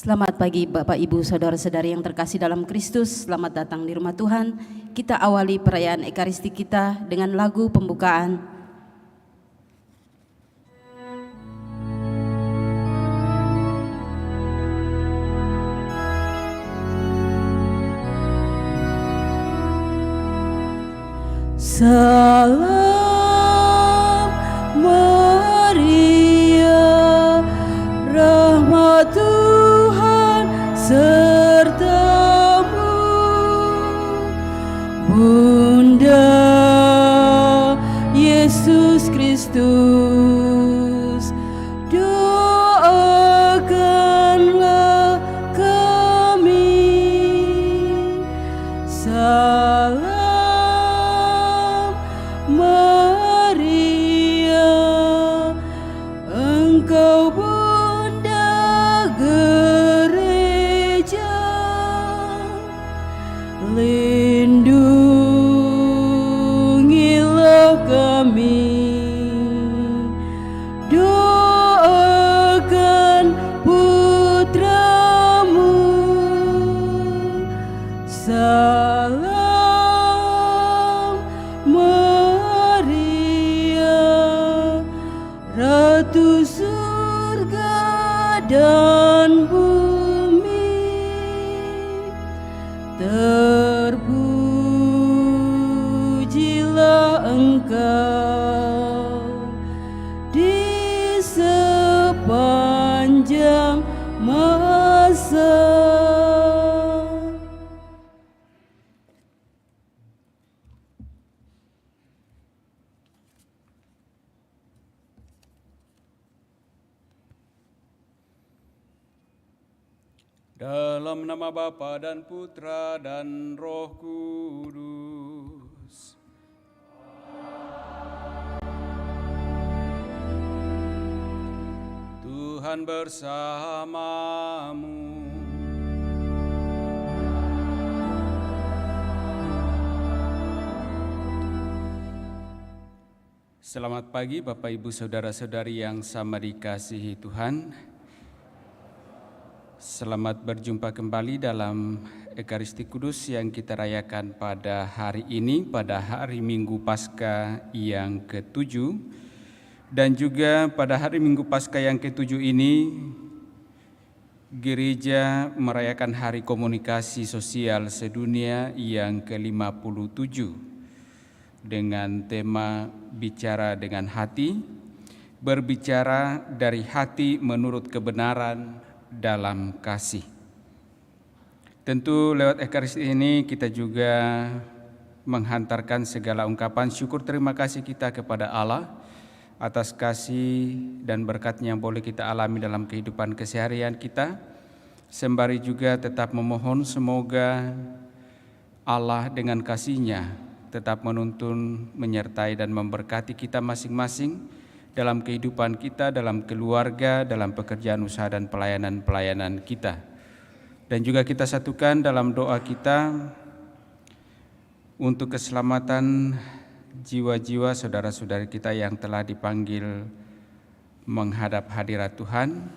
Selamat pagi Bapak Ibu Saudara-saudari yang terkasih dalam Kristus. Selamat datang di rumah Tuhan. Kita awali perayaan Ekaristi kita dengan lagu pembukaan. Salam Maria, rahmat Tuhan sertamu, Bunda Yesus Kristus, doakanlah kami. Salam Maria, Engkau Bunda Gereja, lindungilah kami, doakan putramu. Salam Maria, Ratu surga dan bumi, terpujilah Engkau di sepanjang masa. Dalam nama Bapa dan Putra dan Roh Kudus. Tuhan bersamamu. Selamat pagi Bapak Ibu Saudara-saudari yang sama dikasihi Tuhan. Selamat berjumpa kembali dalam Ekaristi Kudus yang kita rayakan pada hari ini, pada hari Minggu Paskah yang ke-7. Dan juga pada hari Minggu Paskah yang ke-7 ini, Gereja merayakan Hari Komunikasi Sosial Sedunia yang ke-57 dengan tema Bicara dengan Hati, berbicara dari hati menurut kebenaran dalam kasih. Tentu lewat Ekaristi ini kita juga menghantarkan segala ungkapan syukur terima kasih kita kepada Allah atas kasih dan berkat-Nya yang boleh kita alami dalam kehidupan keseharian kita. Sembari juga tetap memohon semoga Allah dengan kasih-Nya tetap menuntun, menyertai dan memberkati kita masing-masing dalam kehidupan kita, dalam keluarga, dalam pekerjaan usaha dan pelayanan-pelayanan kita. Dan juga kita satukan dalam doa kita untuk keselamatan jiwa-jiwa saudara-saudari kita yang telah dipanggil menghadap hadirat Tuhan,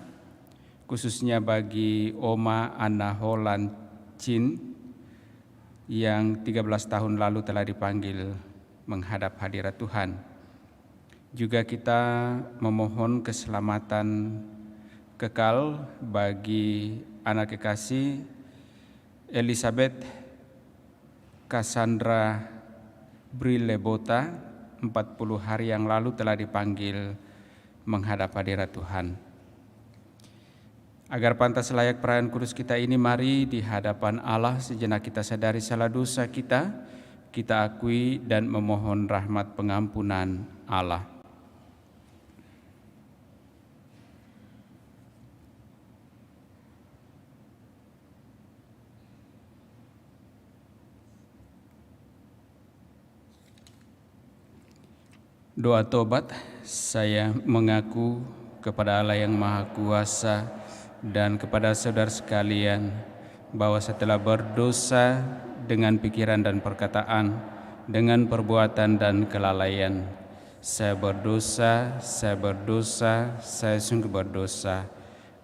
khususnya bagi Oma Anna Holland Chin yang 13 tahun lalu telah dipanggil menghadap hadirat Tuhan. Juga kita memohon keselamatan kekal bagi anak kekasih Elizabeth Cassandra Brilebota, 40 hari yang lalu telah dipanggil menghadap hadirat Tuhan. Agar pantas layak perayaan kudus kita ini, mari di hadapan Allah sejenak kita sadari salah dosa kita akui dan memohon rahmat pengampunan Allah. Doa tobat, saya mengaku kepada Allah yang Maha Kuasa dan kepada saudara sekalian bahwa setelah berdosa dengan pikiran dan perkataan, dengan perbuatan dan kelalaian, saya berdosa, saya sungguh berdosa.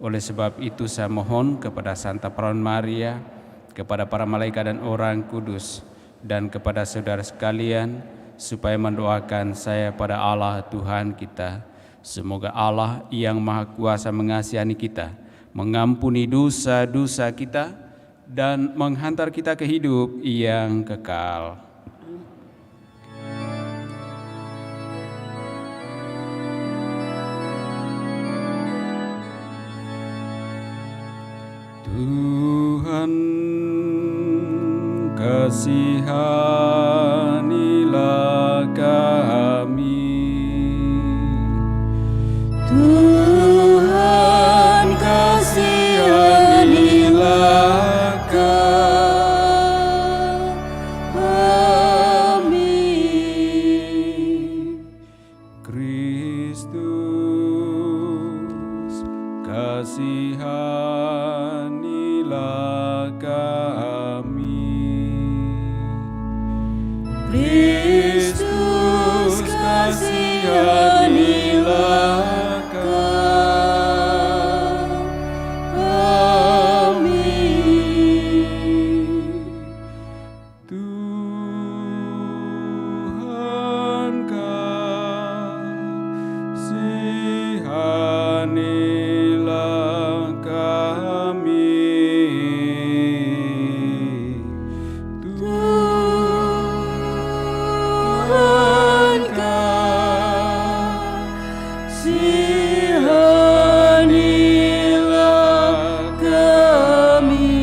Oleh sebab itu saya mohon kepada Santa Perawan Maria, kepada para malaikat dan orang kudus, dan kepada saudara sekalian, supaya mendoakan saya pada Allah Tuhan kita. Semoga Allah yang Maha Kuasa mengasihani kita, mengampuni dosa-dosa kita, dan menghantar kita ke hidup yang kekal. Tuhan, kasihanilah kami. Tuhan, kasihanilah kami. Kristus, kasihanilah kami. Kristus, kasihanilah kami. Tuhan, kasihanilah kami. Tuhan, kasihanilah kami.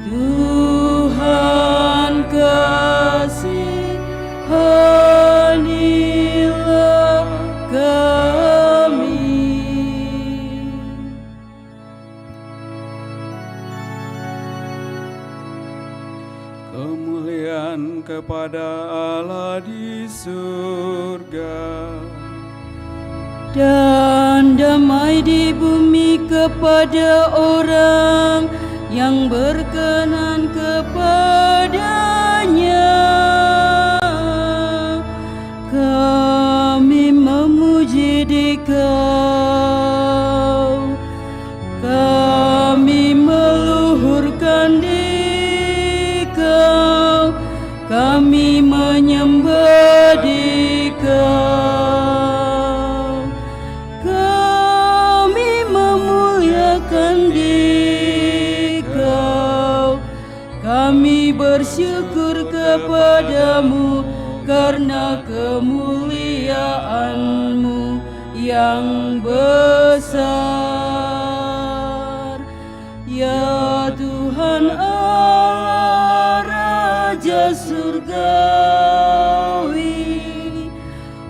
Tuhan, kasihanilah kami. Kemuliaan kepada Allah di surga, Dan damai di bumi kepada orang yang berkenan kepadanya. Kami memuji Dikau, kami meluhurkan Dikau, kami menyembah Dikau, kami memuliakan Dikau, kami bersyukur kepadamu karena kemuliaan-Mu yang besar. Ya Tuhan Allah, Raja Surgawi,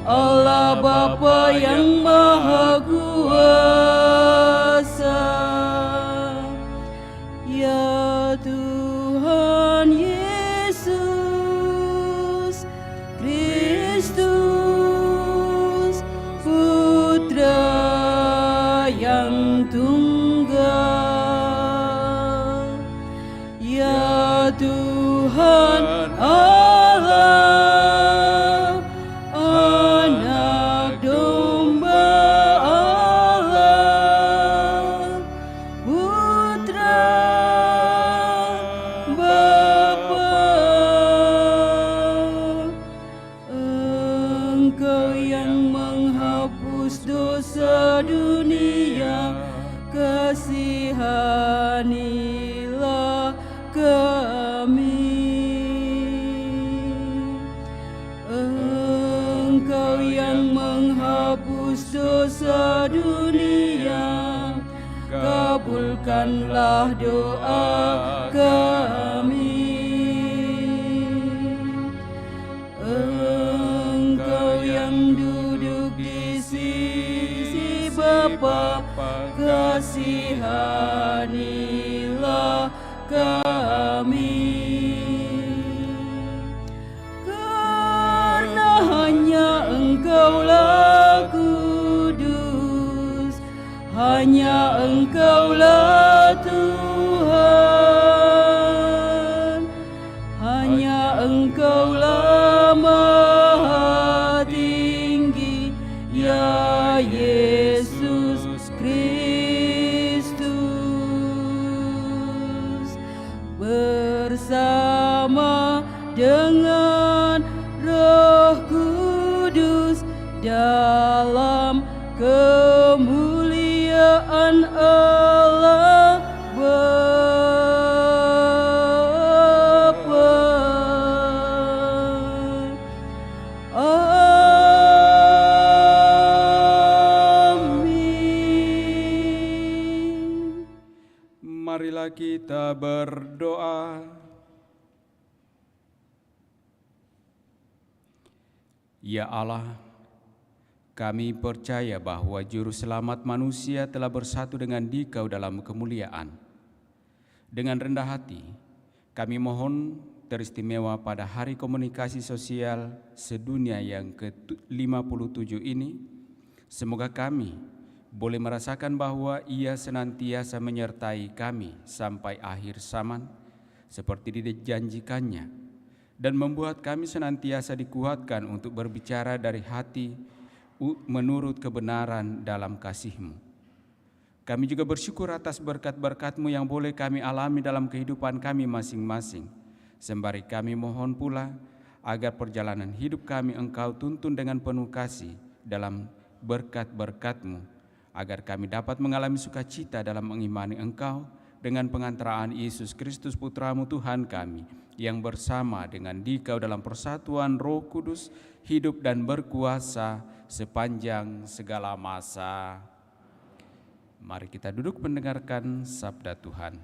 Allah Bapa yang Maha Kuasa. Ya Tuhan Yesus Kristus, Putra yang tunggal. Ya Tuhan Allah, Anak Domba Allah, Putra Bapa. Engkau yang menghapus dosa dunia, kasihanilah kami. Engkau yang menghapus dosa dunia, kabulkanlah doa kami. Engkau yang duduk di sisi Bapa, kasihanilah kami. Karena hanya Engkaulah kudus, hanya Engkaulah Tuhan, hanya Engkaulah Maha Tinggi, ya Yesus. dengan Roh Kudus dalam kemuliaan Allah Bapa. Amin. Marilah kita berdoa. Ya Allah, kami percaya bahwa Juru Selamat manusia telah bersatu dengan Dikau dalam kemuliaan. Dengan rendah hati, kami mohon teristimewa pada Hari Komunikasi Sosial Sedunia yang ke-57 ini, semoga kami boleh merasakan bahwa Ia senantiasa menyertai kami sampai akhir zaman, seperti dijanjikannya, dan membuat kami senantiasa dikuatkan untuk berbicara dari hati menurut kebenaran dalam kasih-Mu. Kami juga bersyukur atas berkat-berkat-Mu yang boleh kami alami dalam kehidupan kami masing-masing. Sembari kami mohon pula agar perjalanan hidup kami Engkau tuntun dengan penuh kasih dalam berkat-berkat-Mu, agar kami dapat mengalami sukacita dalam mengimani Engkau dengan pengantaraan Yesus Kristus Putra-Mu Tuhan kami, yang bersama dengan Dikau dalam persatuan Roh Kudus hidup dan berkuasa sepanjang segala masa. Mari kita duduk mendengarkan sabda Tuhan.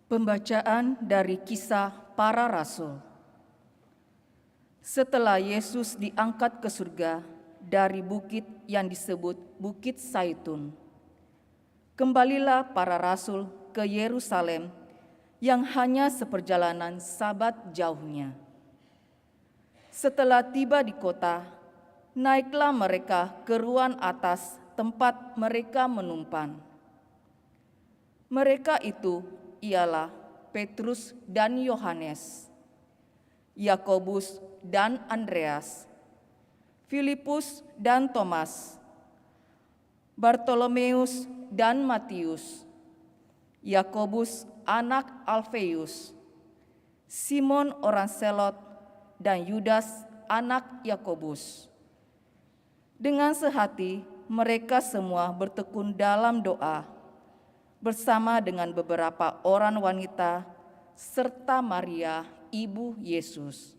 Pembacaan dari Kisah Para Rasul. Setelah Yesus diangkat ke surga dari bukit yang disebut Bukit Zaitun, kembalilah para rasul ke Yerusalem yang hanya seperjalanan Sabat jauhnya. Setelah tiba di kota, naiklah mereka ke ruang atas tempat mereka menumpan. Mereka itu ialah Petrus dan Yohanes, Yakobus dan Andreas, Filipus dan Thomas, Bartolomeus dan Matius, Yakobus anak Alfeus, Simon orang Selot, dan Yudas anak Yakobus. Dengan sehati mereka semua bertekun dalam doa bersama dengan beberapa orang wanita serta Maria ibu Yesus,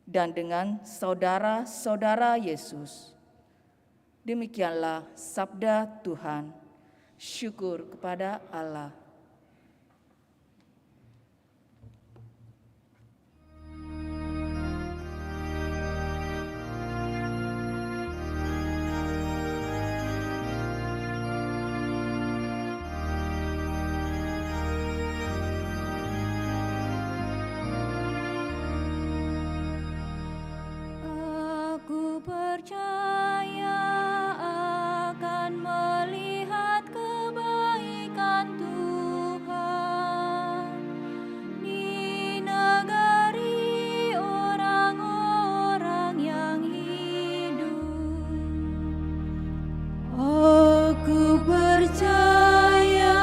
dan dengan saudara-saudara Yesus. Demikianlah sabda Tuhan. Syukur kepada Allah. Percaya akan melihat kebaikan Tuhan di negeri orang-orang yang hidup. Aku percaya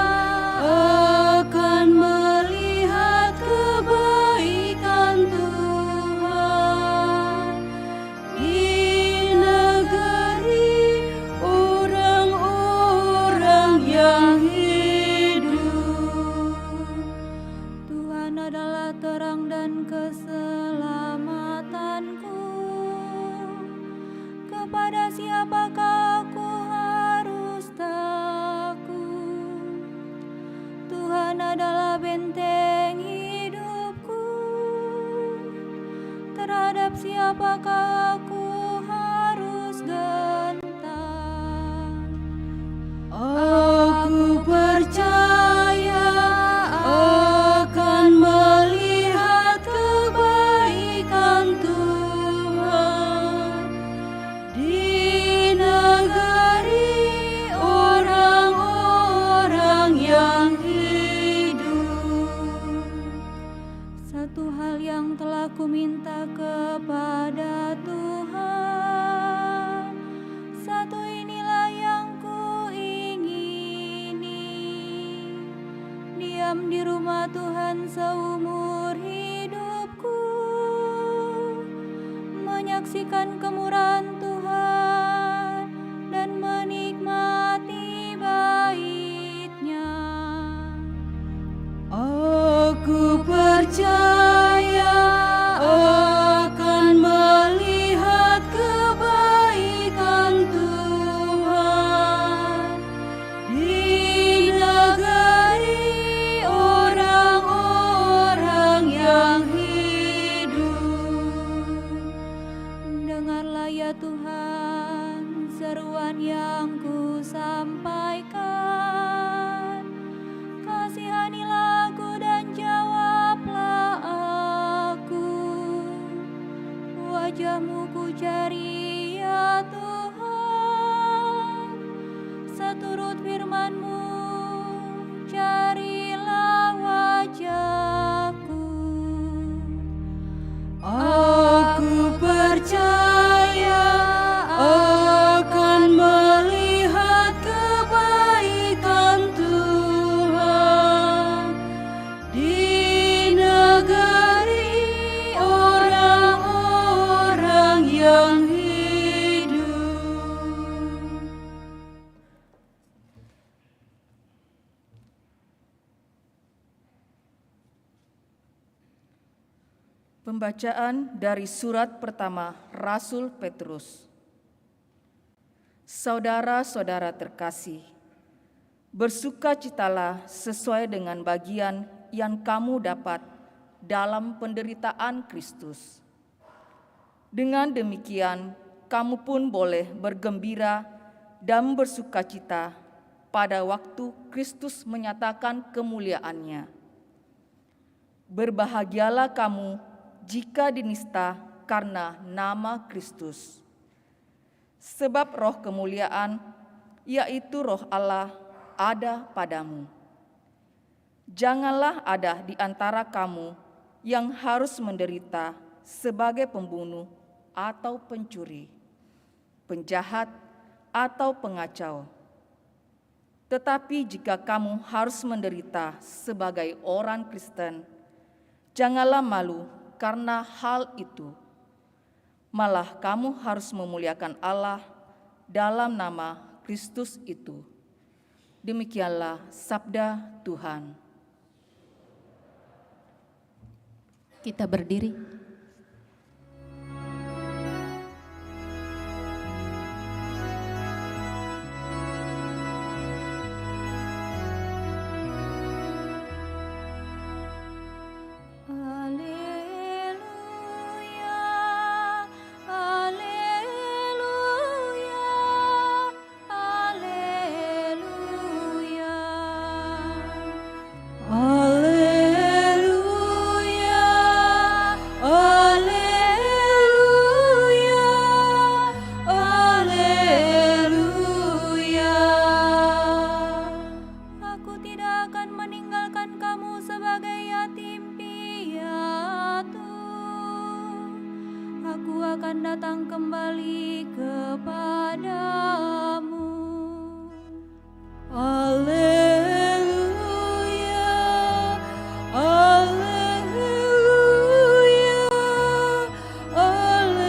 akan melihat kebaikan Tuhan di negeri orang-orang yang hidup. Tuhan adalah terang dan keselamatanku. Kepada siapakah aku harus takut? Tuhan adalah benteng hidupku. Terhadap siapakah aku harus gentar? Aku percaya akan melihat kebaikan Tuhan di negeri orang-orang yang hidup. Satu hal yang telah ku minta kepada Tuhan, di rumah Tuhan seumur hidupku, menyaksikan kemurahan Tuhan dan menikmati bait-Nya. Aku percaya akan melihat kebaikan Tuhan di negeri orang-orang yang hidup. Dengarlah ya Tuhan seruan yang ku sampaikan. Kasihanilah aku dan jawablah aku. Wajah-Mu ku cari ya Tuhan. Seturut firman-Mu carilah wajah-Ku. Aku percaya akan melihat kebaikan Tuhan di negeri orang-orang yang hidup. Pembacaan dari surat pertama Rasul Petrus. Saudara-saudara terkasih, bersukacitalah sesuai dengan bagian yang kamu dapat dalam penderitaan Kristus. Dengan demikian, kamu pun boleh bergembira dan bersukacita pada waktu Kristus menyatakan kemuliaannya. Berbahagialah kamu jika dinista karena nama Kristus. Sebab roh kemuliaan, yaitu roh Allah, ada padamu. Janganlah ada di antara kamu yang harus menderita sebagai pembunuh atau pencuri, penjahat atau pengacau. Tetapi jika kamu harus menderita sebagai orang Kristen, janganlah malu karena hal itu. Malah kamu harus memuliakan Allah dalam nama Kristus itu. Demikianlah sabda Tuhan. Kita berdiri. akan datang kembali kepadamu. Haleluya, haleluya, haleluya.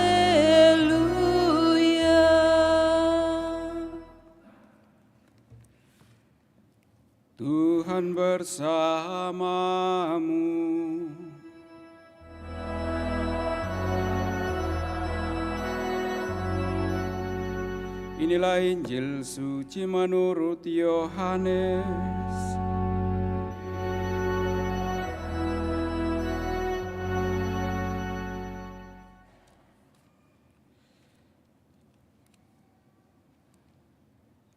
Tuhan bersamamu. Inilah Injil suci menurut Yohanes.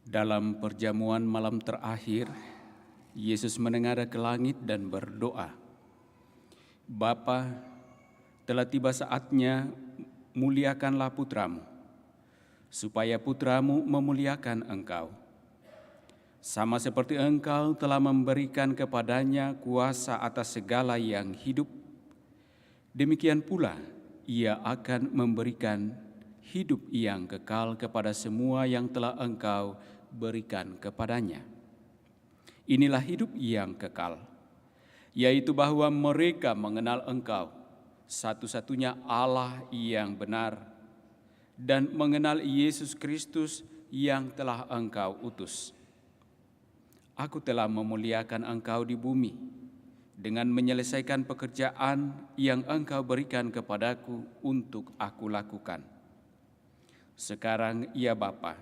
Dalam perjamuan malam terakhir, Yesus menengadah ke langit dan berdoa, "Bapa, telah tiba saatnya, muliakanlah putramu, supaya putramu memuliakan engkau. Sama seperti engkau telah memberikan kepadanya kuasa atas segala yang hidup, demikian pula ia akan memberikan hidup yang kekal kepada semua yang telah engkau berikan kepadanya. Inilah hidup yang kekal, yaitu bahwa mereka mengenal Engkau, satu-satunya Allah yang benar, dan mengenal Yesus Kristus yang telah Engkau utus. Aku telah memuliakan Engkau di bumi dengan menyelesaikan pekerjaan yang Engkau berikan kepadaku untuk aku lakukan. Sekarang, ya Bapa,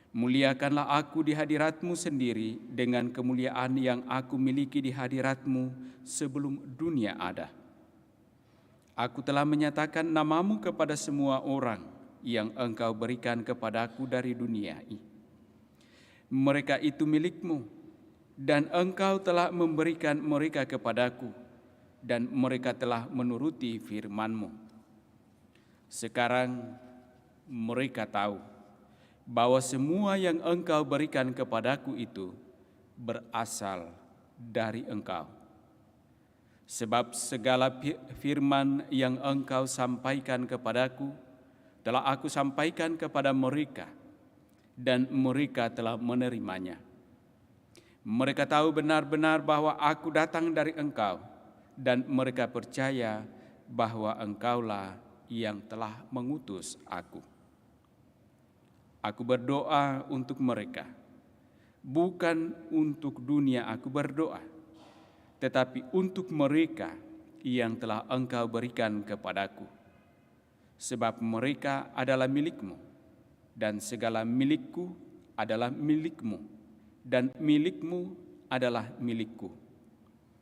muliakanlah aku di hadirat-Mu sendiri dengan kemuliaan yang aku miliki di hadirat-Mu sebelum dunia ada. Aku telah menyatakan nama-Mu kepada semua orang yang Engkau berikan kepadaku dari dunia ini. Mereka itu milik-Mu, dan Engkau telah memberikan mereka kepadaku, dan mereka telah menuruti firman-Mu. Sekarang mereka tahu bahwa semua yang Engkau berikan kepadaku itu berasal dari Engkau. Sebab segala firman yang Engkau sampaikan kepadaku telah aku sampaikan kepada mereka, dan mereka telah menerimanya. Mereka tahu benar-benar bahwa aku datang dari Engkau, dan mereka percaya bahwa Engkaulah yang telah mengutus aku. Aku berdoa untuk mereka, bukan untuk dunia aku berdoa, tetapi untuk mereka yang telah Engkau berikan kepadaku. Sebab mereka adalah milik-Mu, dan segala milikku adalah milik-Mu, dan milik-Mu adalah milikku.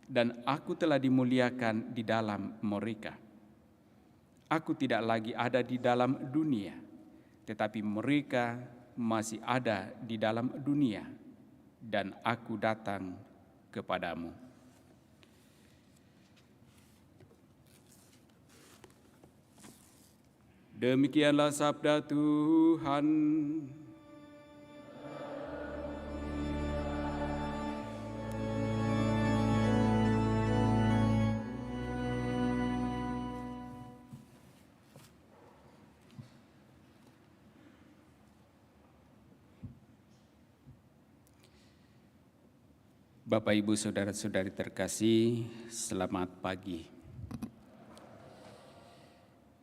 Dan aku telah dimuliakan di dalam mereka. Aku tidak lagi ada di dalam dunia, tetapi mereka masih ada di dalam dunia, dan aku datang kepadamu. Demikianlah sabda Tuhan. Bapak, Ibu, Saudara-saudari terkasih, selamat pagi.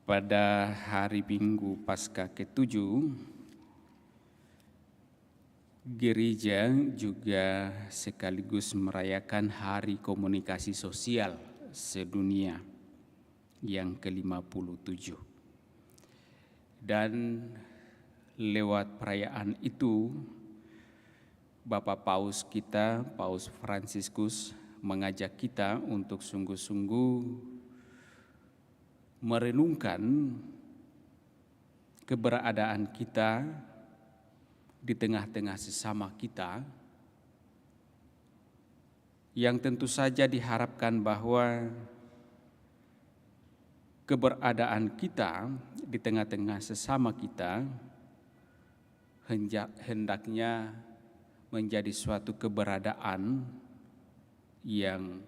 Pada hari Minggu Paskah ke-7, gereja juga sekaligus merayakan Hari Komunikasi Sosial Sedunia yang ke-57. Dan lewat perayaan itu, Bapak Paus kita, Paus Fransiskus, mengajak kita untuk sungguh-sungguh merenungkan keberadaan kita di tengah-tengah sesama kita, yang tentu saja diharapkan bahwa keberadaan kita di tengah-tengah sesama kita hendaknya menjadi suatu keberadaan yang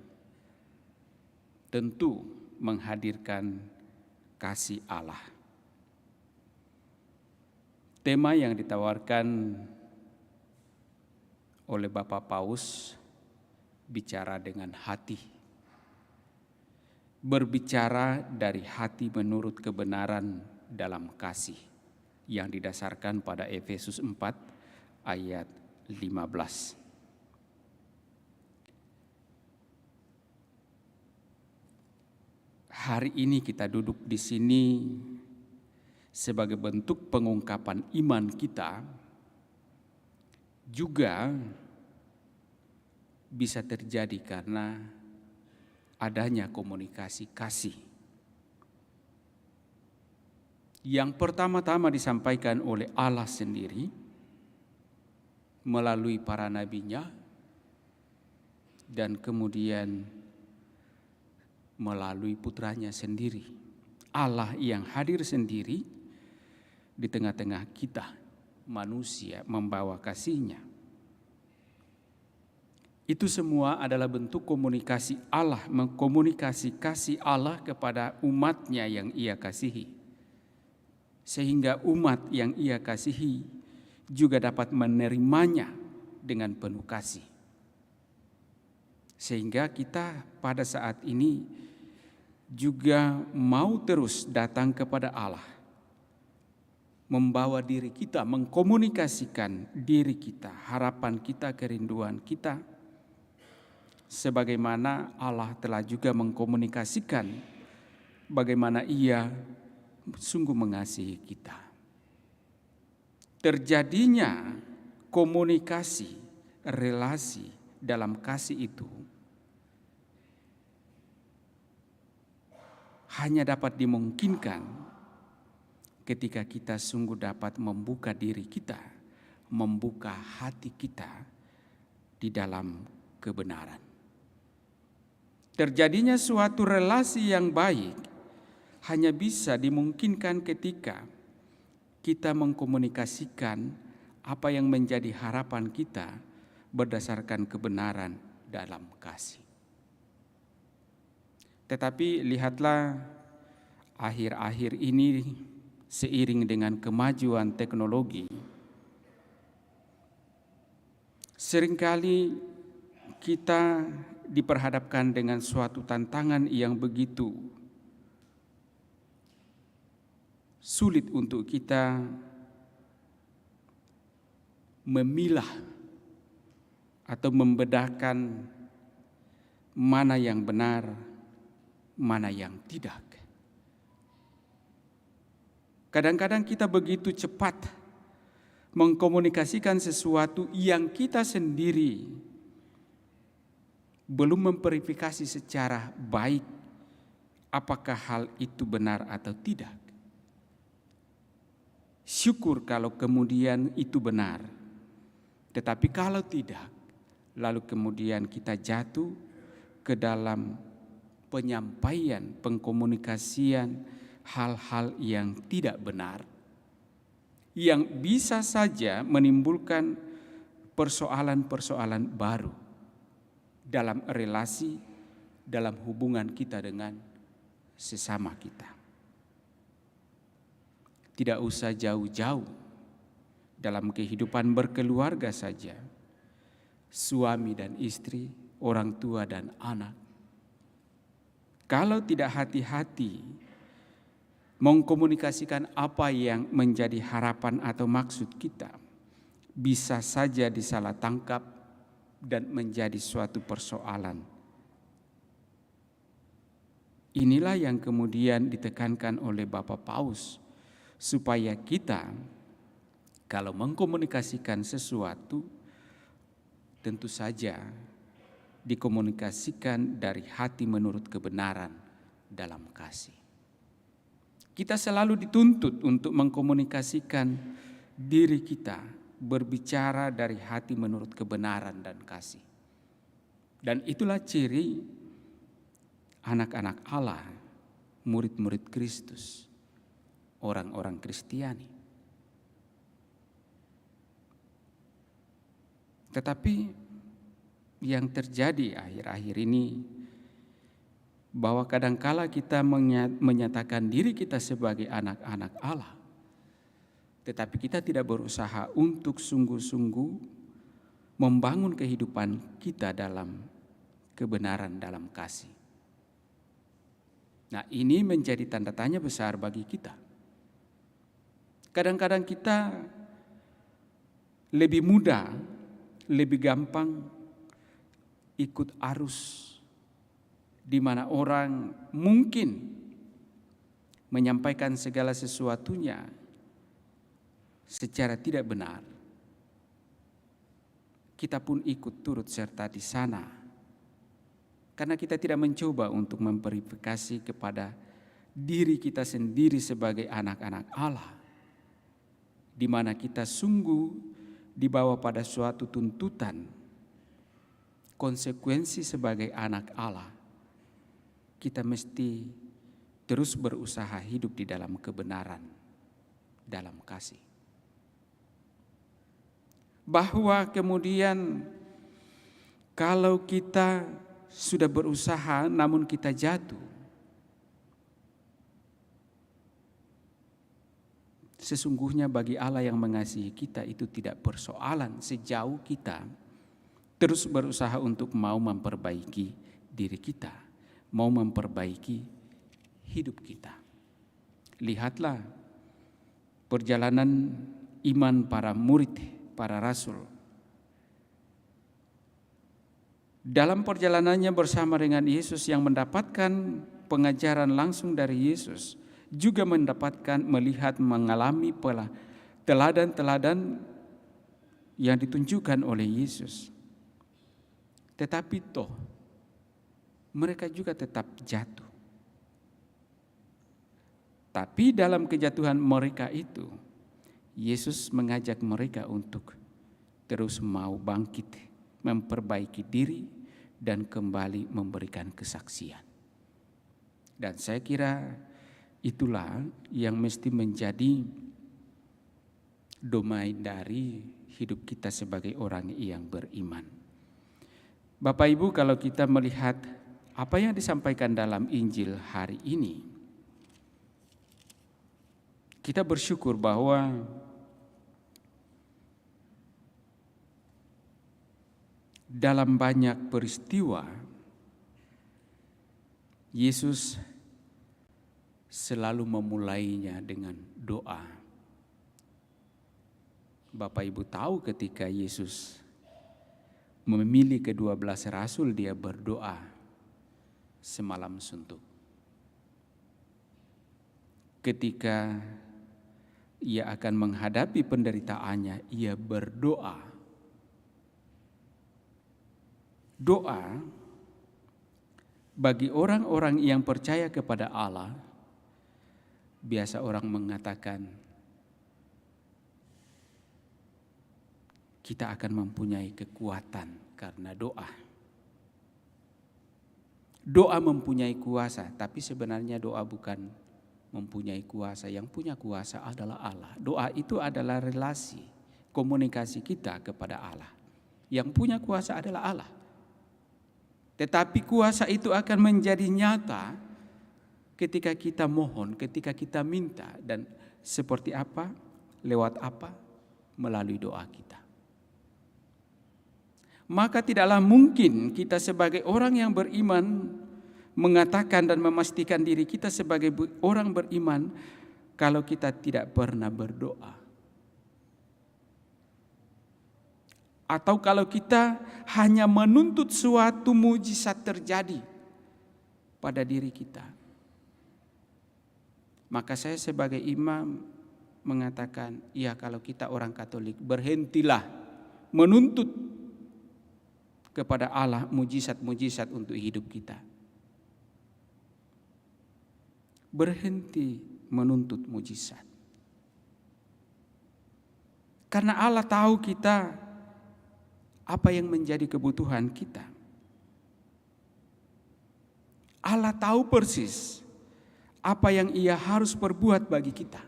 tentu menghadirkan kasih Allah. Tema yang ditawarkan oleh Bapak Paus bicara dengan hati. Berbicara dari hati menurut kebenaran dalam kasih yang didasarkan pada Efesus 4 ayat 15. Hari ini kita duduk di sini sebagai bentuk pengungkapan iman kita, juga bisa terjadi karena adanya komunikasi kasih. Yang pertama-tama disampaikan oleh Allah sendiri melalui para nabinya, dan kemudian melalui putranya sendiri. Allah yang hadir sendiri di tengah-tengah kita, manusia, membawa kasih-Nya. Itu semua adalah bentuk komunikasi Allah, mengkomunikasi kasih Allah kepada umat-Nya yang Ia kasihi. Sehingga umat yang Ia kasihi juga dapat menerimanya dengan penuh kasih. Sehingga kita pada saat ini juga mau terus datang kepada Allah, membawa diri kita, mengkomunikasikan diri kita, harapan kita, kerinduan kita, sebagaimana Allah telah juga mengkomunikasikan bagaimana Ia sungguh mengasihi kita. Terjadinya komunikasi, relasi dalam kasih itu hanya dapat dimungkinkan ketika kita sungguh dapat membuka diri kita, membuka hati kita di dalam kebenaran. Terjadinya suatu relasi yang baik hanya bisa dimungkinkan ketika kita mengkomunikasikan apa yang menjadi harapan kita berdasarkan kebenaran dalam kasih. Tetapi lihatlah akhir-akhir ini seiring dengan kemajuan teknologi, seringkali kita diperhadapkan dengan suatu tantangan yang begitu sulit untuk kita memilah atau membedakan mana yang benar, mana yang tidak. Kadang-kadang kita begitu cepat mengkomunikasikan sesuatu yang kita sendiri belum memverifikasi secara baik apakah hal itu benar atau tidak. Syukur kalau kemudian itu benar, tetapi kalau tidak, lalu kemudian kita jatuh ke dalam penyampaian, pengkomunikasian hal-hal yang tidak benar, yang bisa saja menimbulkan persoalan-persoalan baru dalam relasi, dalam hubungan kita dengan sesama kita. Tidak usah jauh-jauh, dalam kehidupan berkeluarga saja, suami dan istri, orang tua dan anak, kalau tidak hati-hati mengkomunikasikan apa yang menjadi harapan atau maksud kita, bisa saja disalah tangkap dan menjadi suatu persoalan. Inilah yang kemudian ditekankan oleh Bapak Paus, supaya kita kalau mengkomunikasikan sesuatu tentu saja dikomunikasikan dari hati menurut kebenaran dalam kasih. Kita selalu dituntut untuk mengkomunikasikan diri kita, berbicara dari hati menurut kebenaran dan kasih. Dan itulah ciri anak-anak Allah, murid-murid Kristus, orang-orang Kristiani. Tetapi yang terjadi akhir-akhir ini, bahwa kadangkala kita menyatakan diri kita sebagai anak-anak Allah, tetapi kita tidak berusaha untuk sungguh-sungguh membangun kehidupan kita dalam kebenaran, dalam kasih. Nah, ini menjadi tanda tanya besar bagi kita. Kadang-kadang kita lebih mudah, lebih gampang ikut arus, di mana orang mungkin menyampaikan segala sesuatunya secara tidak benar. Kita pun ikut turut serta di sana, karena kita tidak mencoba untuk memverifikasi kepada diri kita sendiri sebagai anak-anak Allah, di mana kita sungguh dibawa pada suatu tuntutan, konsekuensi sebagai anak Allah. Kita mesti terus berusaha hidup di dalam kebenaran, dalam kasih. Bahwa kemudian kalau kita sudah berusaha namun kita jatuh, sesungguhnya bagi Allah yang mengasihi kita itu tidak persoalan sejauh kita terus berusaha untuk mau memperbaiki diri kita. mau memperbaiki hidup kita. Lihatlah perjalanan iman para murid, para rasul. Dalam perjalanannya bersama dengan Yesus yang mendapatkan pengajaran langsung dari Yesus, juga mendapatkan, melihat, mengalami teladan-teladan yang ditunjukkan oleh Yesus. Tetapi toh mereka juga tetap jatuh. Tapi dalam kejatuhan mereka itu, Yesus mengajak mereka untuk terus mau bangkit, memperbaiki diri, dan kembali memberikan kesaksian. Dan saya kira itulah yang mesti menjadi domain dari hidup kita sebagai orang yang beriman. Bapak Ibu, kalau kita melihat apa yang disampaikan dalam Injil hari ini, kita bersyukur bahwa dalam banyak peristiwa Yesus selalu memulainya dengan doa. Bapak Ibu tahu ketika Yesus memilih ke-12 rasul, dia berdoa semalam suntuk. Ketika ia akan menghadapi penderitaannya, ia berdoa. Doa bagi orang-orang yang percaya kepada Allah, biasa orang mengatakan kita akan mempunyai kekuatan karena doa. Doa mempunyai kuasa, tapi sebenarnya doa bukan mempunyai kuasa. Yang punya kuasa adalah Allah. Doa itu adalah relasi, komunikasi kita kepada Allah. Yang punya kuasa adalah Allah. Tetapi kuasa itu akan menjadi nyata ketika kita mohon, ketika kita minta. Dan seperti apa? Lewat apa? Melalui doa kita. Maka tidaklah mungkin kita sebagai orang yang beriman mengatakan dan memastikan diri kita sebagai orang beriman kalau kita tidak pernah berdoa. Atau kalau kita hanya menuntut suatu mujizat terjadi pada diri kita. Maka saya sebagai imam mengatakan, ya kalau kita orang Katolik, berhentilah menuntut kepada Allah mujizat-mujizat untuk hidup kita. Berhenti menuntut mujizat. Karena Allah tahu kita apa yang menjadi kebutuhan kita. Allah tahu persis apa yang Ia harus perbuat bagi kita.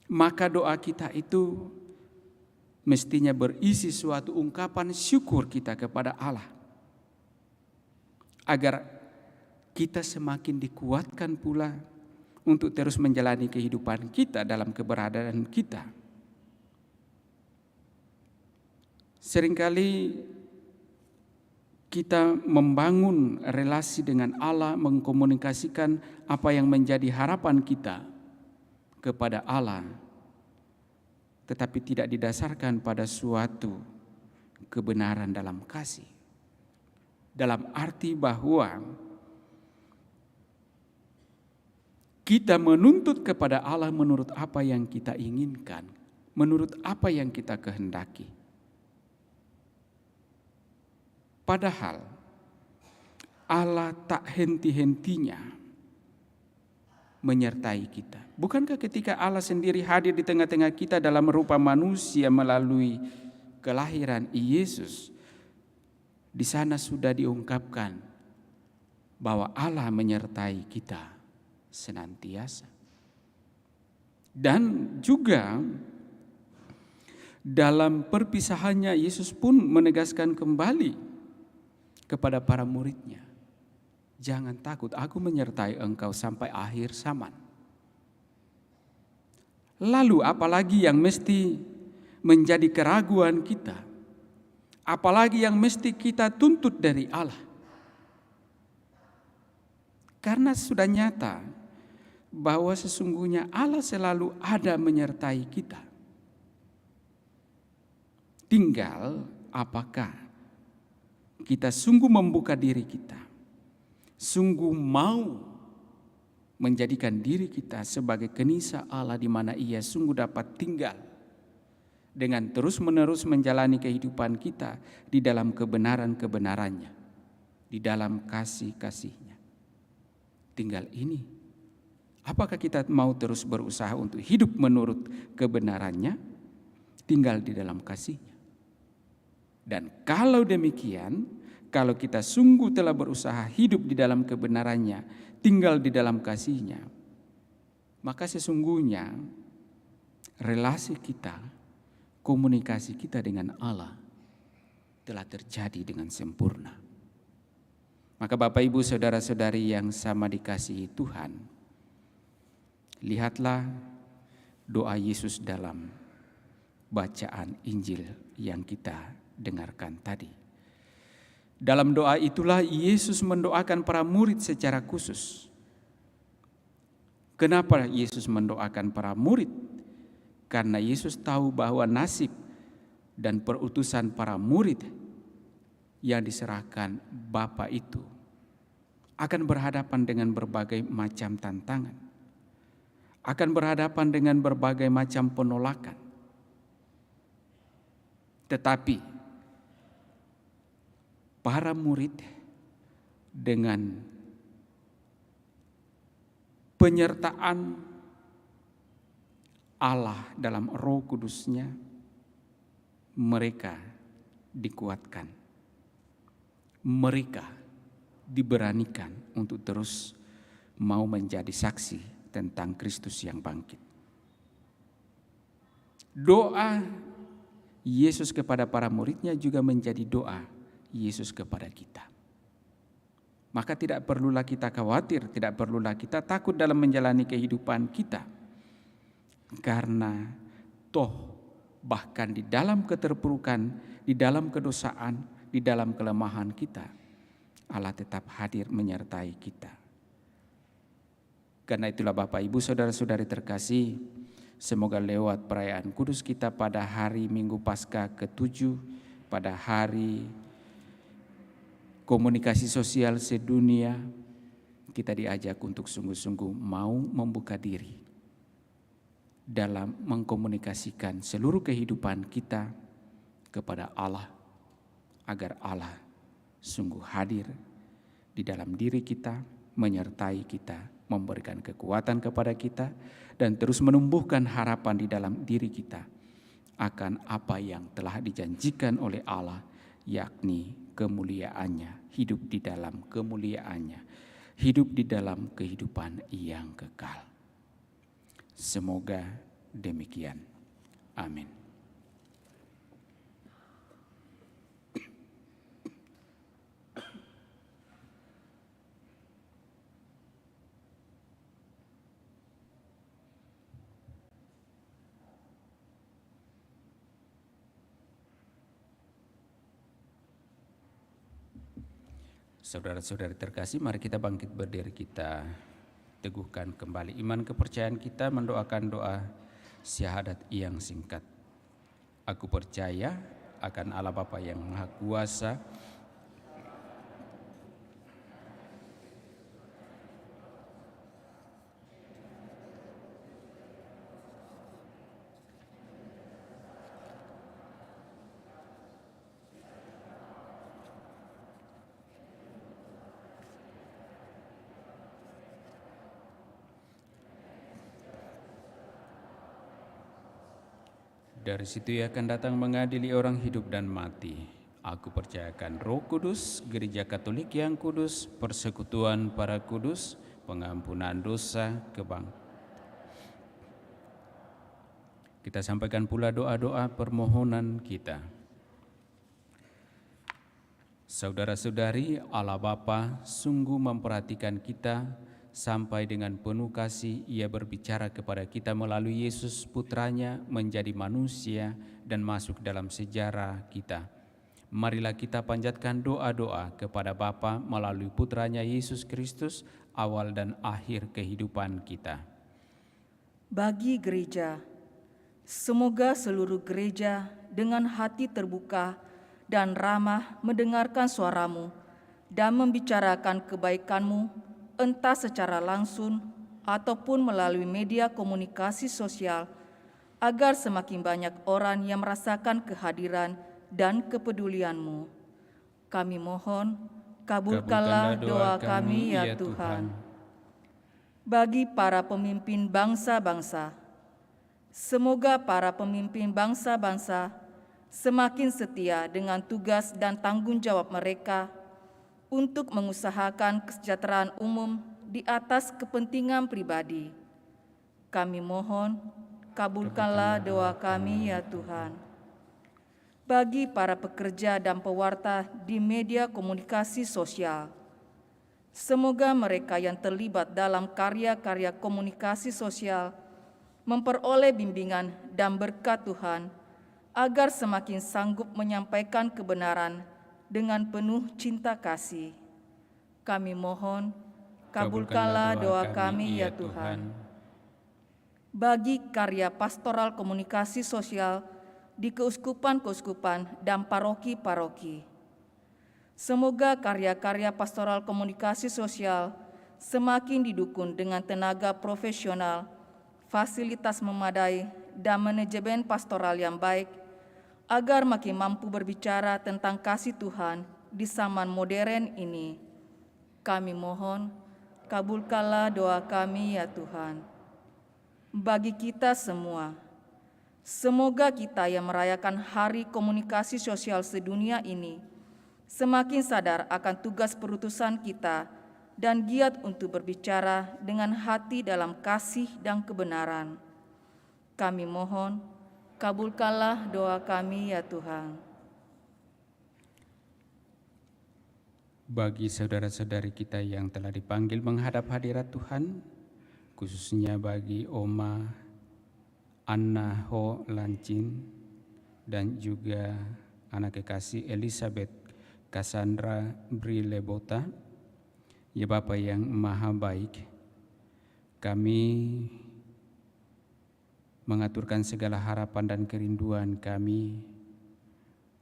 Maka doa kita itu mestinya berisi suatu ungkapan syukur kita kepada Allah. Agar kita semakin dikuatkan pula untuk terus menjalani kehidupan kita dalam keberadaan kita. Seringkali kita membangun relasi dengan Allah, mengkomunikasikan apa yang menjadi harapan kita kepada Allah, tetapi tidak didasarkan pada suatu kebenaran dalam kasih. Dalam arti bahwa kita menuntut kepada Allah menurut apa yang kita inginkan, menurut apa yang kita kehendaki. Padahal Allah tak henti-hentinya menyertai kita. Bukankah ketika Allah sendiri hadir di tengah-tengah kita dalam rupa manusia melalui kelahiran Yesus, di sana sudah diungkapkan bahwa Allah menyertai kita senantiasa. Dan juga dalam perpisahannya Yesus pun menegaskan kembali kepada para muridnya, jangan takut, aku menyertai engkau sampai akhir zaman. Lalu apalagi yang mesti menjadi keraguan kita? Apalagi yang mesti kita tuntut dari Allah? karena sudah nyata bahwa sesungguhnya Allah selalu ada menyertai kita. Tinggal apakah kita sungguh membuka diri kita, sungguh mau menjadikan diri kita sebagai kenisa Allah di mana Ia sungguh dapat tinggal dengan terus-menerus menjalani kehidupan kita di dalam kebenaran-kebenarannya, di dalam kasih-kasih-Nya. Tinggal ini, apakah kita mau terus berusaha untuk hidup menurut kebenarannya, tinggal di dalam kasih-Nya. Dan kalau demikian, kalau kita sungguh telah berusaha hidup di dalam kebenarannya, tinggal di dalam kasih-Nya, maka sesungguhnya relasi kita, komunikasi kita dengan Allah telah terjadi dengan sempurna. Maka Bapak Ibu Saudara-saudari yang sama dikasihi Tuhan, lihatlah doa Yesus dalam bacaan Injil yang kita dengarkan tadi. Dalam doa itulah Yesus mendoakan para murid secara khusus. Kenapa Yesus mendoakan para murid? Karena Yesus tahu bahwa nasib dan perutusan para murid yang diserahkan Bapa itu akan berhadapan dengan berbagai macam tantangan, akan berhadapan dengan berbagai macam penolakan. Tetapi para murid dengan penyertaan Allah dalam Roh Kudus-Nya, mereka dikuatkan, mereka diberanikan untuk terus mau menjadi saksi tentang Kristus yang bangkit. Doa Yesus kepada para muridnya juga menjadi doa Yesus kepada kita. Maka tidak perlulah kita khawatir, tidak perlulah kita takut dalam menjalani kehidupan kita. Karena toh bahkan di dalam keterpurukan, di dalam kedosaan, di dalam kelemahan kita, Allah tetap hadir menyertai kita. Karena itulah Bapak Ibu Saudara-saudari terkasih, semoga lewat perayaan kudus kita pada hari Minggu Paskah ke-7, pada hari komunikasi sosial sedunia, kita diajak untuk sungguh-sungguh mau membuka diri dalam mengkomunikasikan seluruh kehidupan kita kepada Allah, agar Allah sungguh hadir di dalam diri kita, menyertai kita, memberikan kekuatan kepada kita, dan terus menumbuhkan harapan di dalam diri kita akan apa yang telah dijanjikan oleh Allah, yakni kemuliaannya, hidup di dalam kemuliaannya, hidup di dalam kehidupan yang kekal. Semoga demikian. Amin. Saudara-saudari terkasih, mari kita bangkit berdiri, kita teguhkan kembali iman kepercayaan kita, mendoakan doa syahadat yang singkat. Aku percaya akan Allah Bapa yang Maha Kuasa, dari situ Ia akan datang mengadili orang hidup dan mati. Aku percayakan Roh Kudus, Gereja Katolik yang kudus, persekutuan para kudus, pengampunan dosa, Kita sampaikan pula doa-doa permohonan kita. Saudara-saudari, Allah Bapa sungguh memperhatikan kita. Sampai dengan penuh kasih Ia berbicara kepada kita melalui Yesus Putranya menjadi manusia dan masuk dalam sejarah kita. Marilah kita panjatkan doa-doa kepada Bapa melalui Putranya Yesus Kristus, awal dan akhir kehidupan kita. Bagi gereja, semoga seluruh gereja dengan hati terbuka dan ramah mendengarkan suaramu dan membicarakan kebaikanmu, entah secara langsung ataupun melalui media komunikasi sosial, agar semakin banyak orang yang merasakan kehadiran dan kepedulianmu. Kami mohon, kabulkanlah doa kami ya Tuhan. Bagi para pemimpin bangsa-bangsa, semoga para pemimpin bangsa-bangsa semakin setia dengan tugas dan tanggung jawab mereka untuk mengusahakan kesejahteraan umum di atas kepentingan pribadi. Kami mohon, kabulkanlah doa kami ya Tuhan. Bagi para pekerja dan pewarta di media komunikasi sosial, semoga mereka yang terlibat dalam karya-karya komunikasi sosial memperoleh bimbingan dan berkat Tuhan agar semakin sanggup menyampaikan kebenaran dengan penuh cinta kasih. Kami mohon, kabulkanlah doa kami ya Tuhan. Bagi karya pastoral komunikasi sosial di keuskupan-keuskupan dan paroki-paroki, semoga karya-karya pastoral komunikasi sosial semakin didukung dengan tenaga profesional, fasilitas memadai, dan manajemen pastoral yang baik, agar makin mampu berbicara tentang kasih Tuhan di zaman modern ini. Kami mohon, kabulkanlah doa kami ya Tuhan. Bagi kita semua, semoga kita yang merayakan Hari Komunikasi Sosial Sedunia ini semakin sadar akan tugas perutusan kita dan giat untuk berbicara dengan hati dalam kasih dan kebenaran. Kami mohon, kabulkanlah doa kami ya Tuhan. Bagi saudara-saudari kita yang telah dipanggil menghadap hadirat Tuhan, khususnya bagi Oma Anna Ho Lancin dan juga anak kekasih Elizabeth Cassandra Brilebota, ya Bapa yang maha baik, kami mengaturkan segala harapan dan kerinduan kami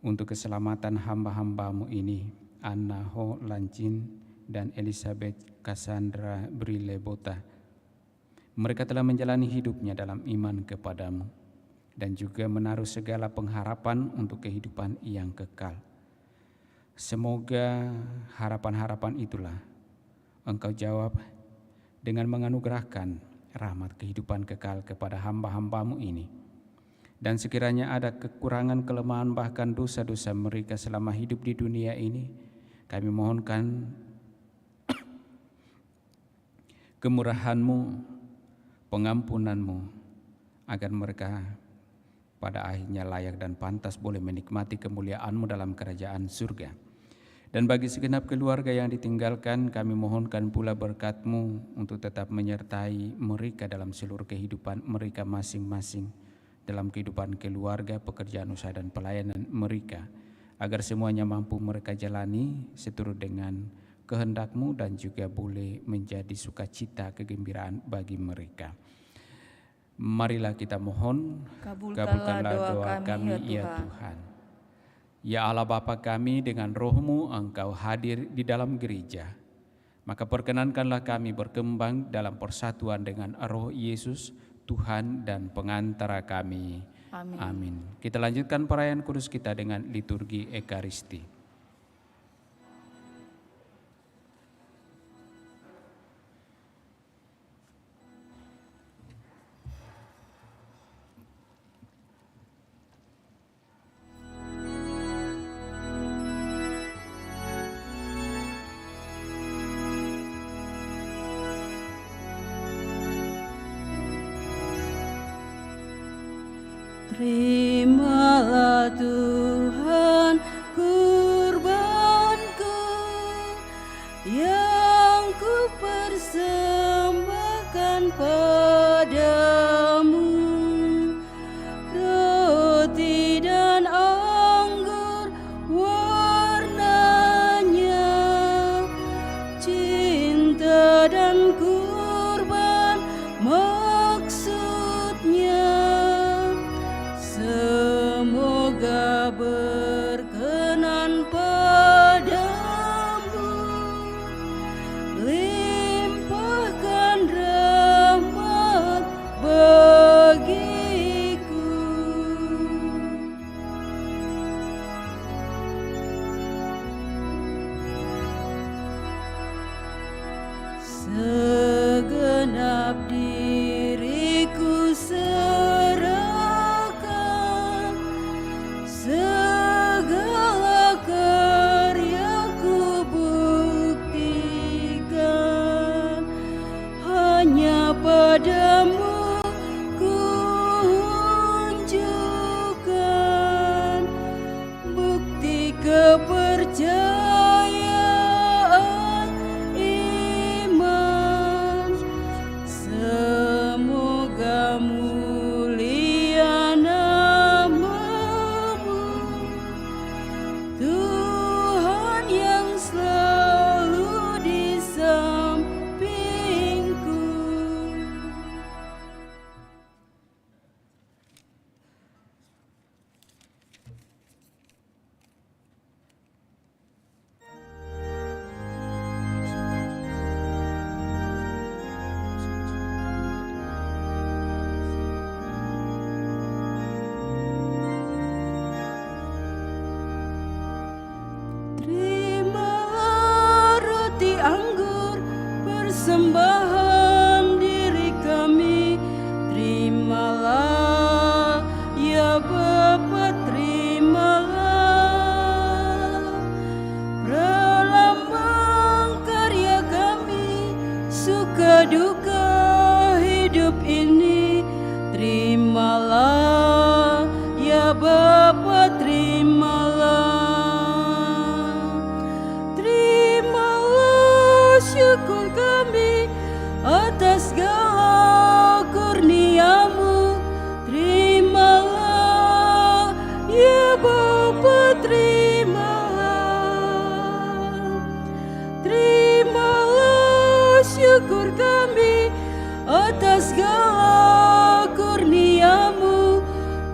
untuk keselamatan hamba-hambamu ini, Anna Ho Lancin dan Elizabeth Cassandra Brilebota. Mereka telah menjalani hidupnya dalam iman kepadamu dan juga menaruh segala pengharapan untuk kehidupan yang kekal. Semoga harapan-harapan itulah Engkau jawab dengan menganugerahkan rahmat kehidupan kekal kepada hamba-hambamu ini. Dan sekiranya ada kekurangan, kelemahan, bahkan dosa-dosa mereka selama hidup di dunia ini, kami mohonkan kemurahan-Mu, pengampunan-Mu, agar mereka pada akhirnya layak dan pantas boleh menikmati kemuliaan-Mu dalam kerajaan surga. Dan bagi segenap keluarga yang ditinggalkan, kami mohonkan pula berkat-Mu untuk tetap menyertai mereka dalam seluruh kehidupan mereka masing-masing, dalam kehidupan keluarga, pekerjaan, usaha, dan pelayanan mereka, agar semuanya mampu mereka jalani seturut dengan kehendak-Mu dan juga boleh menjadi sukacita, kegembiraan bagi mereka. Marilah kita mohon, kabulkanlah doa kami ya Tuhan. Ya Allah Bapa kami, dengan roh-Mu Engkau hadir di dalam gereja, maka perkenankanlah kami berkembang dalam persatuan dengan roh Yesus, Tuhan dan pengantara kami. Amin. Amin. Kita lanjutkan perayaan kudus kita dengan liturgi Ekaristi. Terimalah Tuhan kurbanku yang ku persembahkan padamu, roti dan anggur suka duka hidup ini, terimalah ya Bapa, terimalah. Terimalah syukur kami atas segala kurnia-Mu, terimalah ya Bapa, terimalah. Terimalah syukur kami atas segala kurnia-Mu,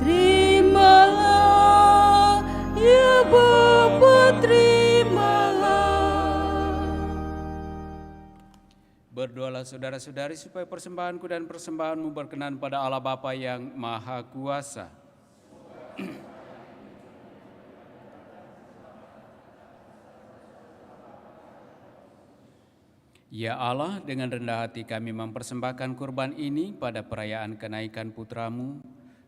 terimalah ya Bapa, terimalah. Berdoalah saudara-saudari supaya persembahanku dan persembahanmu berkenan pada Allah Bapa yang Maha Kuasa. Ya Allah, dengan rendah hati kami mempersembahkan kurban ini pada perayaan kenaikan putra-Mu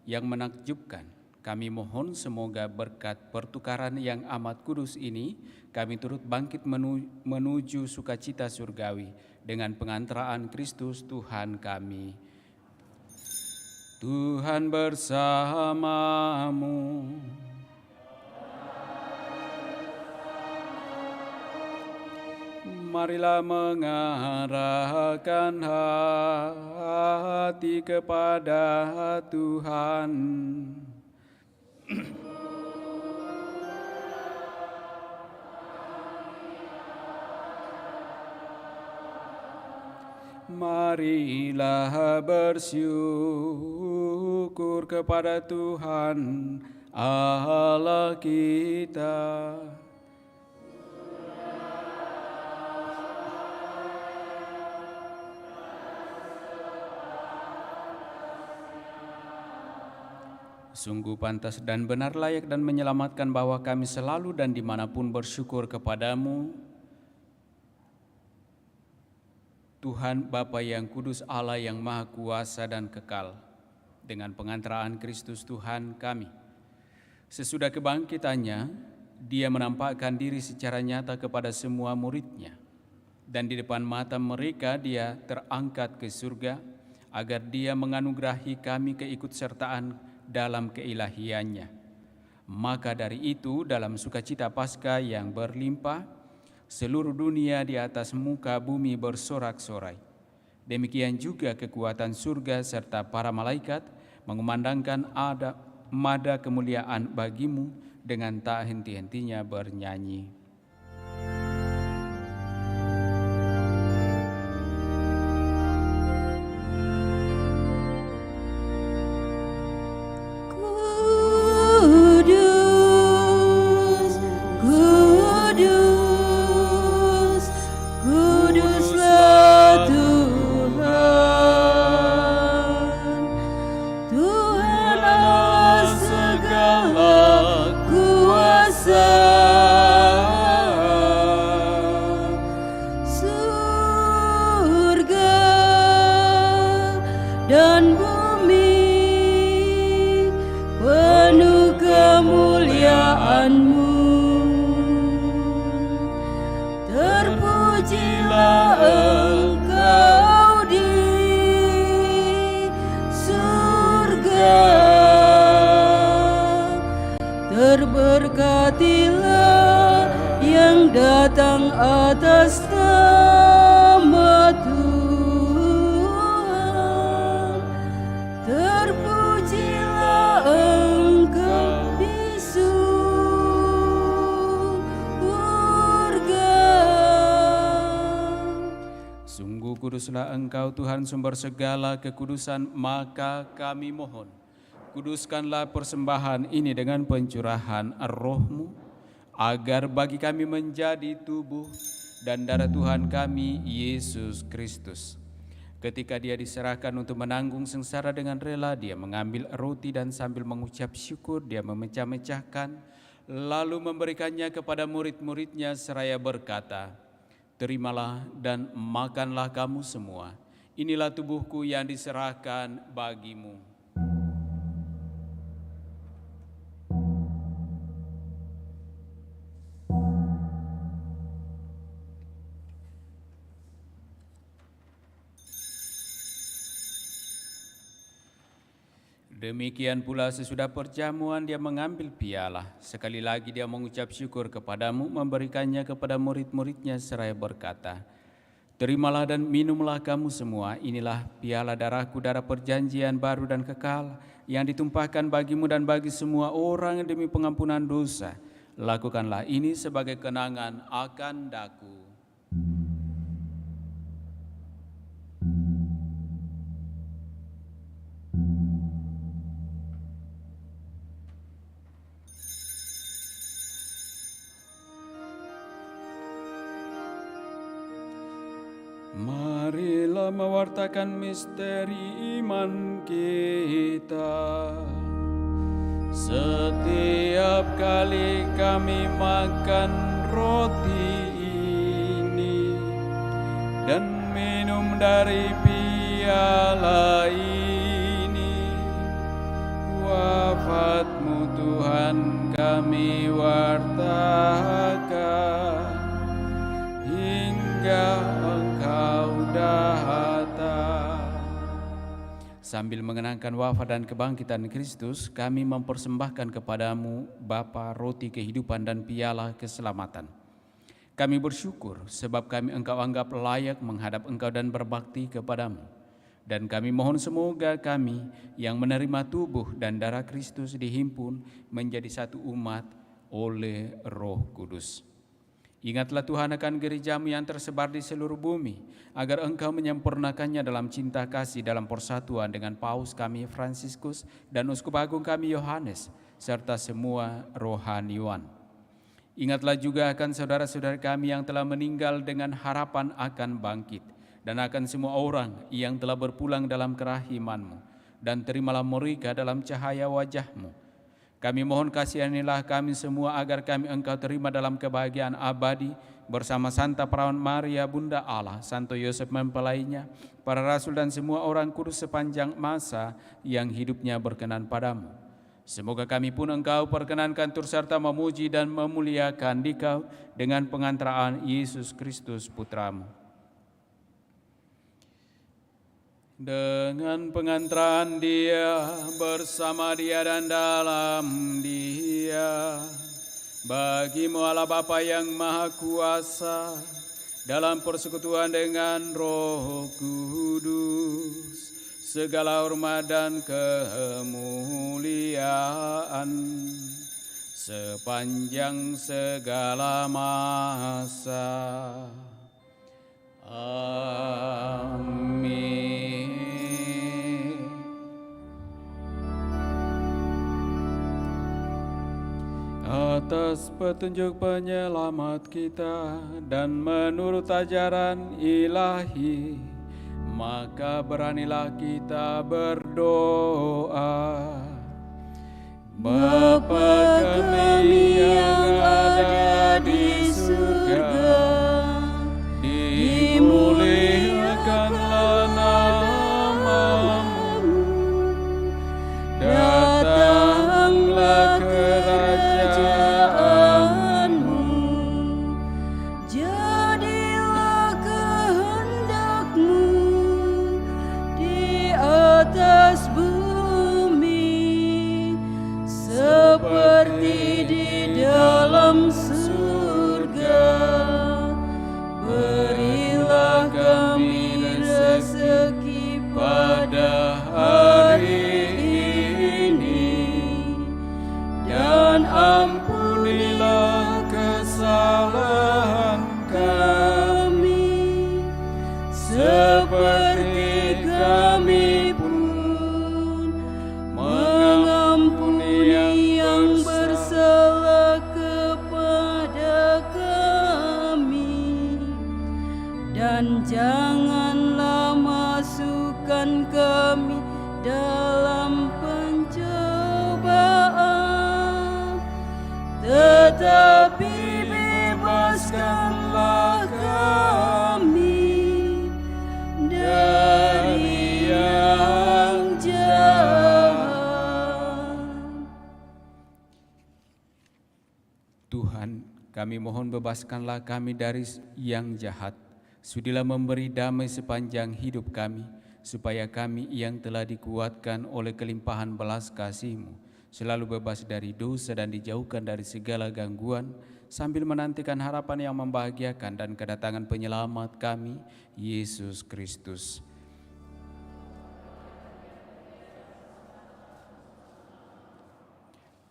yang menakjubkan. Kami mohon semoga berkat pertukaran yang amat kudus ini, kami turut bangkit menuju sukacita surgawi dengan pengantaraan Kristus Tuhan kami. Tuhan bersamamu. Marilah mengarahkan hati kepada Tuhan. Marilah bersyukur kepada Tuhan Allah kita. Sungguh pantas dan benar, layak dan menyelamatkan bahwa kami selalu dan dimanapun bersyukur kepadamu, Tuhan Bapa yang kudus, Allah yang maha kuasa dan kekal, dengan pengantaraan Kristus Tuhan kami. Sesudah kebangkitannya, Dia menampakkan diri secara nyata kepada semua murid-Nya, dan di depan mata mereka Dia terangkat ke surga, agar Dia menganugerahi kami keikutsertaan dalam keilahiannya. Maka dari itu, dalam sukacita Paskah yang berlimpah, seluruh dunia di atas muka bumi bersorak-sorai. Demikian juga kekuatan surga serta para malaikat mengumandangkan mada kemuliaan bagimu dengan tak henti-hentinya bernyanyi. Dan bumi penuh kemuliaan-Mu. Terpujilah Engkau di surga, terberkatilah yang datang atas nama Tuhan. Terpujilah Engkau di surga. Sungguh kuduslah Engkau Tuhan sumber segala kekudusan, maka kami mohon, kuduskanlah persembahan ini dengan pencurahan Roh-Mu, agar bagi kami menjadi tubuh dan darah Tuhan kami, Yesus Kristus. Ketika Dia diserahkan untuk menanggung sengsara dengan rela, Dia mengambil roti dan sambil mengucap syukur, Dia memecah-mecahkan, lalu memberikannya kepada murid-murid-Nya seraya berkata, "Terimalah dan makanlah kamu semua. Inilah tubuhku yang diserahkan bagimu." Demikian pula sesudah perjamuan dia mengambil piala. Sekali lagi dia mengucap syukur kepadamu, memberikannya kepada murid-muridnya seraya berkata, "Terimalah dan minumlah kamu semua, inilah piala darahku, darah perjanjian baru dan kekal, yang ditumpahkan bagimu dan bagi semua orang demi pengampunan dosa. Lakukanlah ini sebagai kenangan akan daku." Marilah mewartakan misteri iman kita. Setiap kali kami makan roti ini dan minum dari piala ini, wafat-Mu Tuhan kami wartakan hingga Engkau datang. Sambil mengenangkan wafat dan kebangkitan Kristus, kami mempersembahkan kepadamu Bapa roti kehidupan dan piala keselamatan. Kami bersyukur sebab kami Engkau anggap layak menghadap Engkau dan berbakti kepadamu. Dan kami mohon semoga kami yang menerima tubuh dan darah Kristus dihimpun menjadi satu umat oleh Roh Kudus. Ingatlah Tuhan akan gereja-Mu yang tersebar di seluruh bumi, agar Engkau menyempurnakannya dalam cinta kasih dalam persatuan dengan Paus kami Fransiskus dan Uskup Agung kami Yohanes, serta semua rohaniwan. Ingatlah juga akan saudara-saudara kami yang telah meninggal dengan harapan akan bangkit, dan akan semua orang yang telah berpulang dalam kerahiman-Mu, dan terimalah mereka dalam cahaya wajah-Mu. Kami mohon kasihanilah kami semua agar kami Engkau terima dalam kebahagiaan abadi bersama Santa Perawan Maria Bunda Allah, Santo Yosef mempelainya, para rasul dan semua orang kudus sepanjang masa yang hidupnya berkenan padamu. Semoga kami pun Engkau perkenankan turut serta memuji dan memuliakan Dikau dengan pengantaraan Yesus Kristus Putra-Mu. Dengan pengantaran Dia, bersama Dia dan dalam Dia, bagi-Mu Allah Bapa yang Maha Kuasa, dalam persekutuan dengan Roh Kudus, segala hormat dan kemuliaan sepanjang segala masa. Amin. Atas petunjuk penyelamat kita dan menurut ajaran ilahi, maka beranilah kita berdoa. Bapa kami yang ada di surga, dimuliakanlah nama-Mu, datanglah kerajaan-Mu, Jadilah kehendak-Mu di atas bumi seperti di dalam surga. Berilah kami rezeki pada hari ini, dan ampunilah kesalahan kami, seperti kami pun mengampuni yang bersalah kepada kami, dan janganlah masukkan kami dalam pencobaan, tetapi bebaskanlah kami dari yang jahat. Tuhan, kami mohon bebaskanlah kami dari yang jahat. Sudilah memberi damai sepanjang hidup kami, supaya kami yang telah dikuatkan oleh kelimpahan belas kasih-Mu selalu bebas dari dosa dan dijauhkan dari segala gangguan, sambil menantikan harapan yang membahagiakan dan kedatangan penyelamat kami, Yesus Kristus.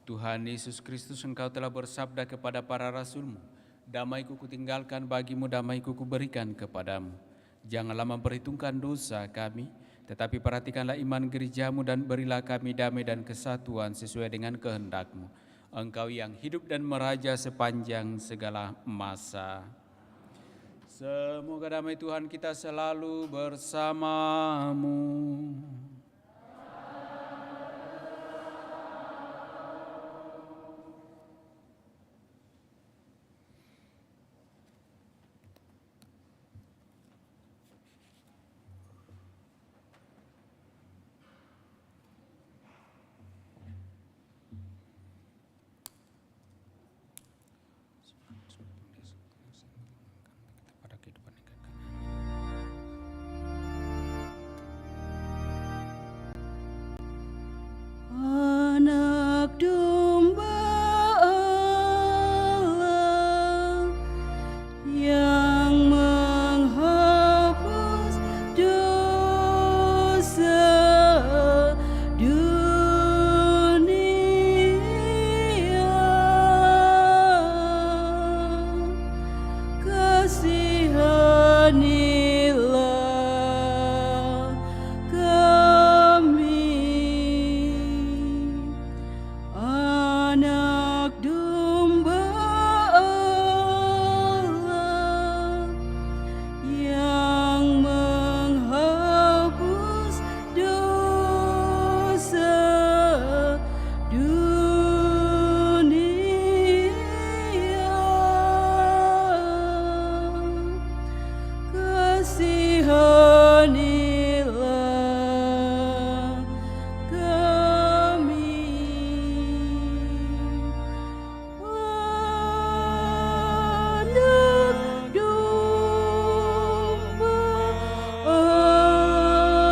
Tuhan Yesus Kristus, Engkau telah bersabda kepada para rasul-Mu, "Damai-Ku kutinggalkan bagimu, damai-Ku kuberikan kepadamu." Janganlah memperhitungkan dosa kami, tetapi perhatikanlah iman gereja-Mu dan berilah kami damai dan kesatuan sesuai dengan kehendak-Mu. Engkau yang hidup dan meraja sepanjang segala masa. Semoga damai Tuhan kita selalu bersamamu. Pada kehidupan yang kekal. Anak domba Allah yang menghapus dosa dunia, kasihanilah kami. Anak domba Allah yang menghapus dosa dunia, kasihanilah kami. Anak domba Allah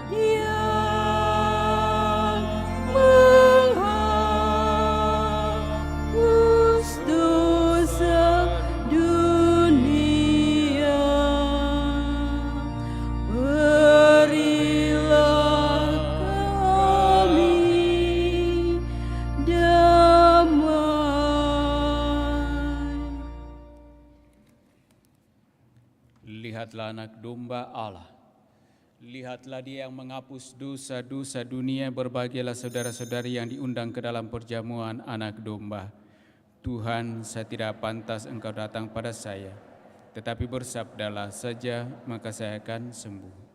yang menghapus dosa dunia, berilah kami damai. Lihatlah anak domba Allah. Lihatlah Dia yang menghapus dosa-dosa dunia. Berbahagialah saudara-saudari yang diundang ke dalam perjamuan anak domba. Tuhan, saya tidak pantas Engkau datang pada saya, tetapi bersabdalah saja, maka saya akan sembuh.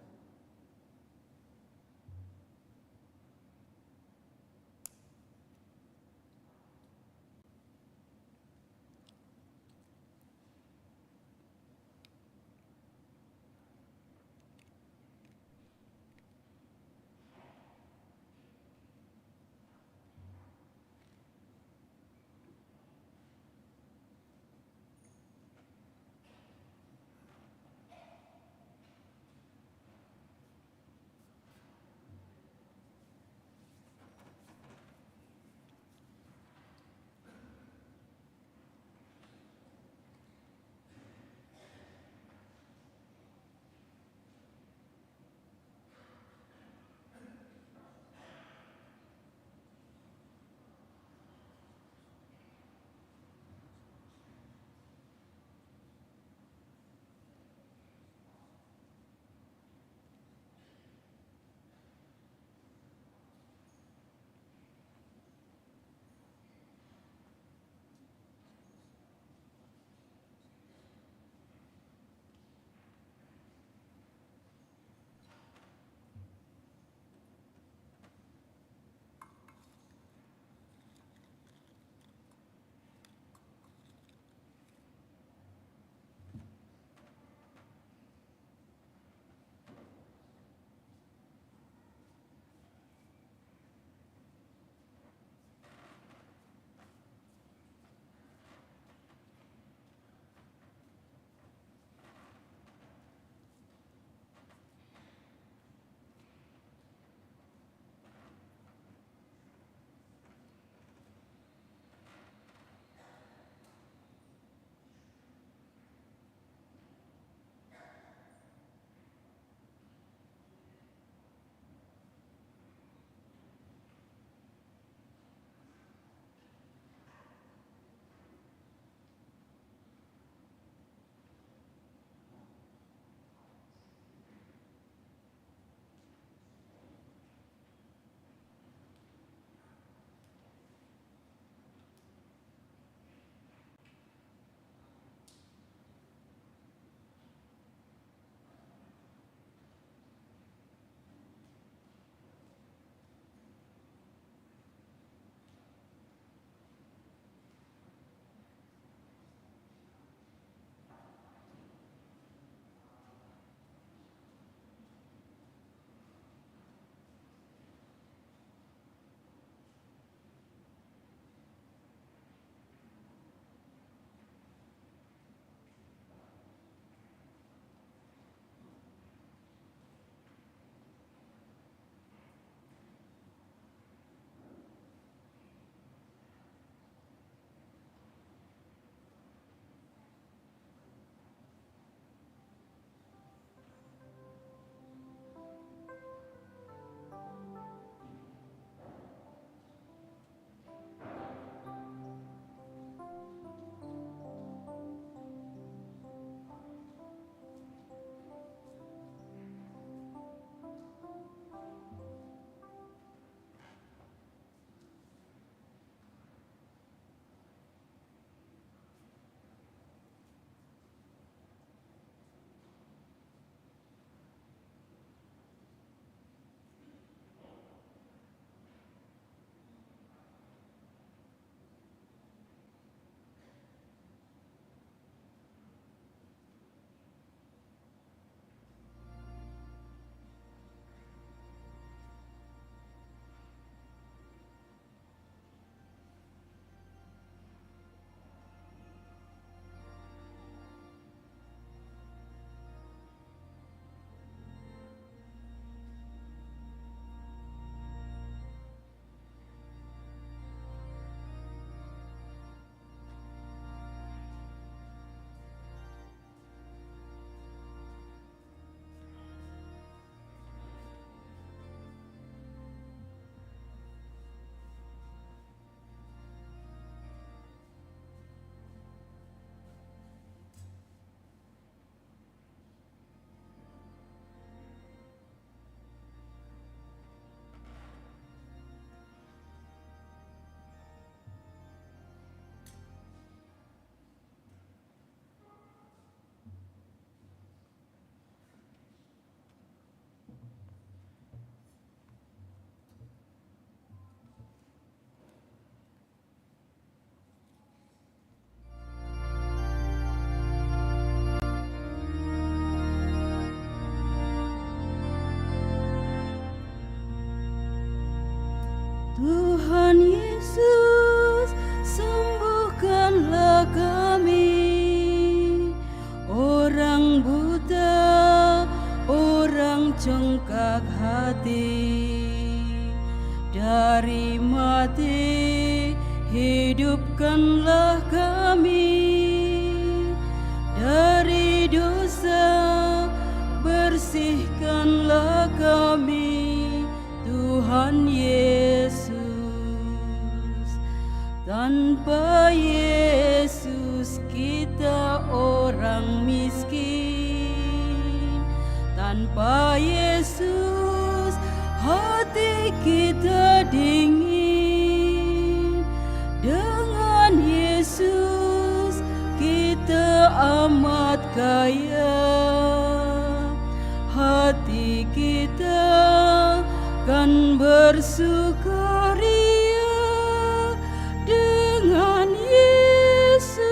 Tanpa Yesus kita orang miskin. Tanpa Yesus hati kita dingin. Dengan Yesus kita amat kaya. Hati kita kan bersukaria. Dengan Yesus,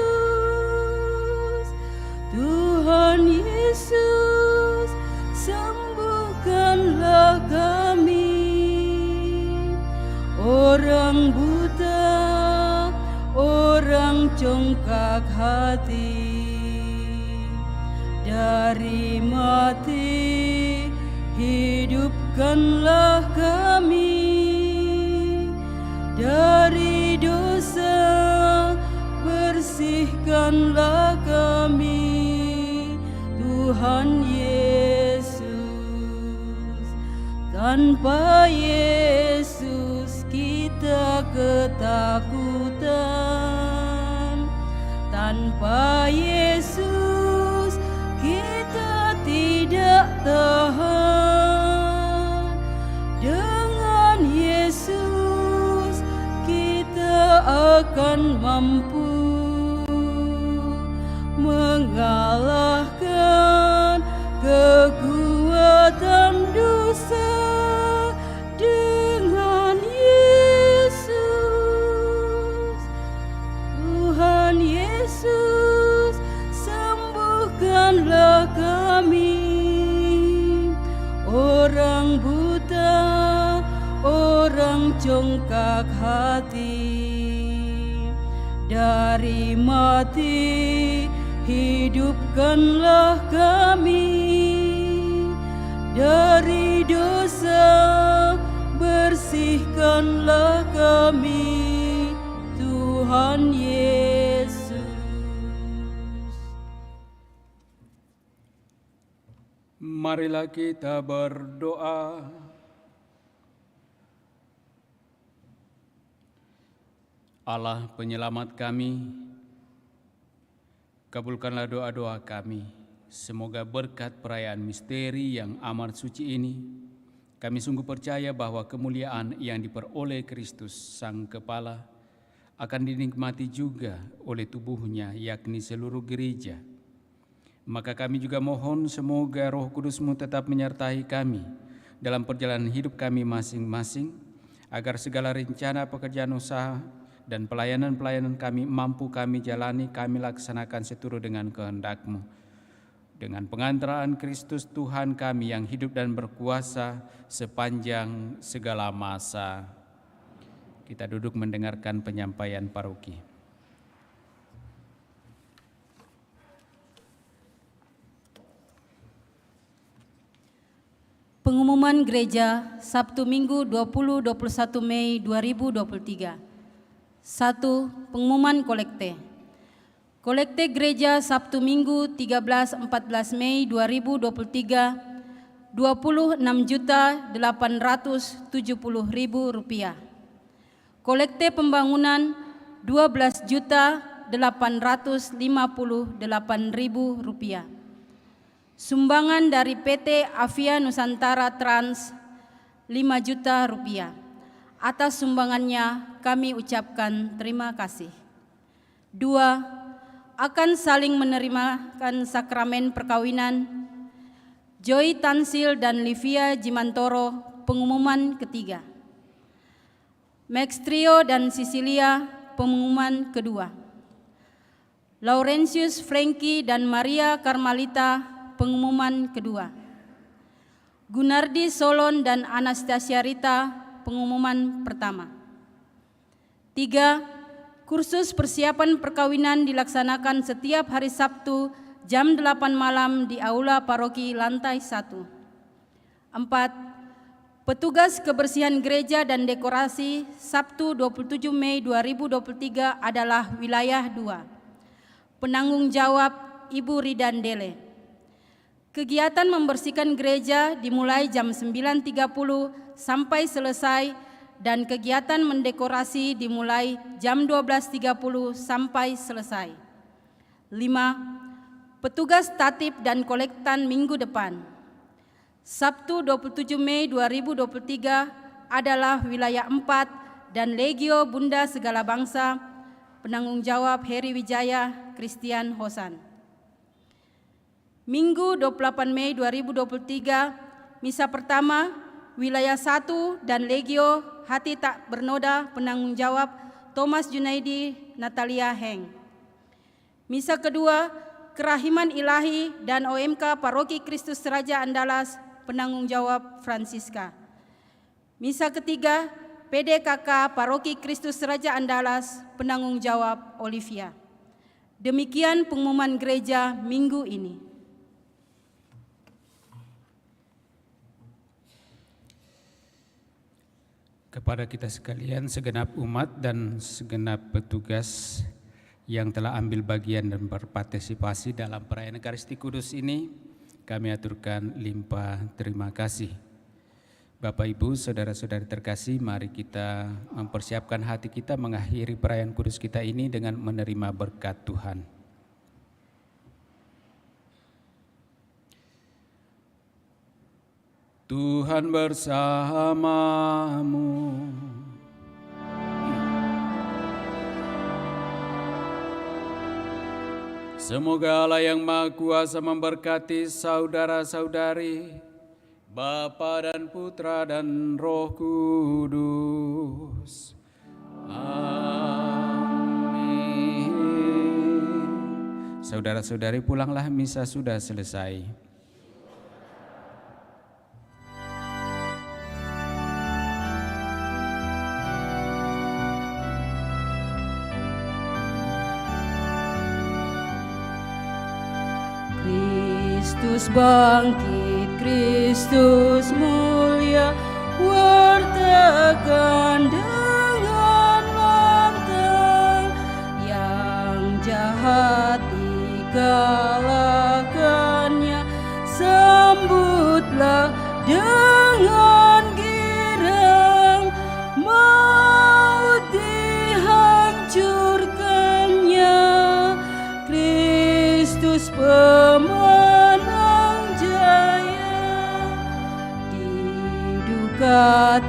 Tuhan Yesus, sembuhkanlah kami. Orang buta, orang congkak hati, dari mati hidupkanlah kami. Dari dosa bersihkanlah kami, Tuhan Yesus. Tanpa Yesus kita ketakutan. Tanpa Yesus kita tidak tahan. Dengan Yesus akan mampu mengalahkan kekuatan dosa. Dengan Yesus, Tuhan Yesus, sembuhkanlah kami. Orang buta, orang congkak hati, dari mati hidupkanlah kami. Dari dosa bersihkanlah kami, Tuhan Yesus. Marilah kita berdoa. Allah penyelamat kami, kabulkanlah doa-doa kami. Semoga berkat perayaan misteri yang amat suci ini, kami sungguh percaya bahwa kemuliaan yang diperoleh Kristus Sang Kepala akan dinikmati juga oleh tubuhnya, yakni seluruh gereja. Maka kami juga mohon semoga Roh Kudus-Mu tetap menyertai kami dalam perjalanan hidup kami masing-masing, agar segala rencana pekerjaan usaha dan pelayanan-pelayanan kami mampu kami jalani, kami laksanakan seturut dengan kehendak-Mu. Dengan pengantaraan Kristus Tuhan kami yang hidup dan berkuasa sepanjang segala masa. Kita duduk mendengarkan penyampaian paroki. Pengumuman Gereja Sabtu Minggu 20-21 Mei 2023. 1. Pengumuman kolekte. Kolekte Gereja Sabtu Minggu 13-14 Mei 2023 Rp26.870.000. Kolekte pembangunan Rp12.858.000. Sumbangan dari PT Avia Nusantara Trans Rp5 juta. Atas sumbangannya kami ucapkan terima kasih. 2. Akan saling menerimakan sakramen perkawinan Joy Tansil dan Livia Jimantoro, pengumuman ketiga. Max Trio dan Sisilia, pengumuman kedua. Laurentius Franky dan Maria Karmalita, pengumuman kedua. Gunardi Solon dan Anastasia Rita, pengumuman pertama. 3. Kursus persiapan perkawinan dilaksanakan setiap hari Sabtu jam 8 malam di Aula Paroki lantai 1. 4. Petugas kebersihan gereja dan dekorasi Sabtu 27 Mei 2023 adalah wilayah 2. Penanggung jawab Ibu Ridan Dele. Kegiatan membersihkan gereja dimulai jam 9.30 sampai selesai dan kegiatan mendekorasi dimulai jam 12.30 sampai selesai. 5. Petugas tatip dan kolektan minggu depan. Sabtu 27 Mei 2023 adalah wilayah 4 dan Legio Bunda Segala Bangsa, penanggung jawab Heri Wijaya, Christian Hosan. Minggu 28 Mei 2023, misa pertama, wilayah 1 dan Legio Hati Tak Bernoda, penanggung jawab Thomas Junaidi, Natalia Heng. Misa kedua, Kerahiman Ilahi dan OMK Paroki Kristus Raja Andalas, penanggung jawab Francisca. Misa ketiga, PDKK Paroki Kristus Raja Andalas, penanggung jawab Olivia. Demikian pengumuman gereja minggu ini. Kepada kita sekalian, segenap umat dan segenap petugas yang telah ambil bagian dan berpartisipasi dalam perayaan Ekaristi Kudus ini, kami aturkan limpah terima kasih. Bapak, Ibu, saudara-saudari terkasih, mari kita mempersiapkan hati kita mengakhiri perayaan kudus kita ini dengan menerima berkat Tuhan. Tuhan bersamamu. Semoga Allah yang Maha Kuasa memberkati saudara-saudari, Bapa dan Putra dan Roh Kudus. Amin. Saudara-saudari, pulanglah, misa sudah selesai. Kristus bangkit, Kristus mulia, wartakan dengan lantang, yang jahat dikalahkannya, sambutlah dengan girang, maut dihancurkannya, Kristus pemenang jaya, di duka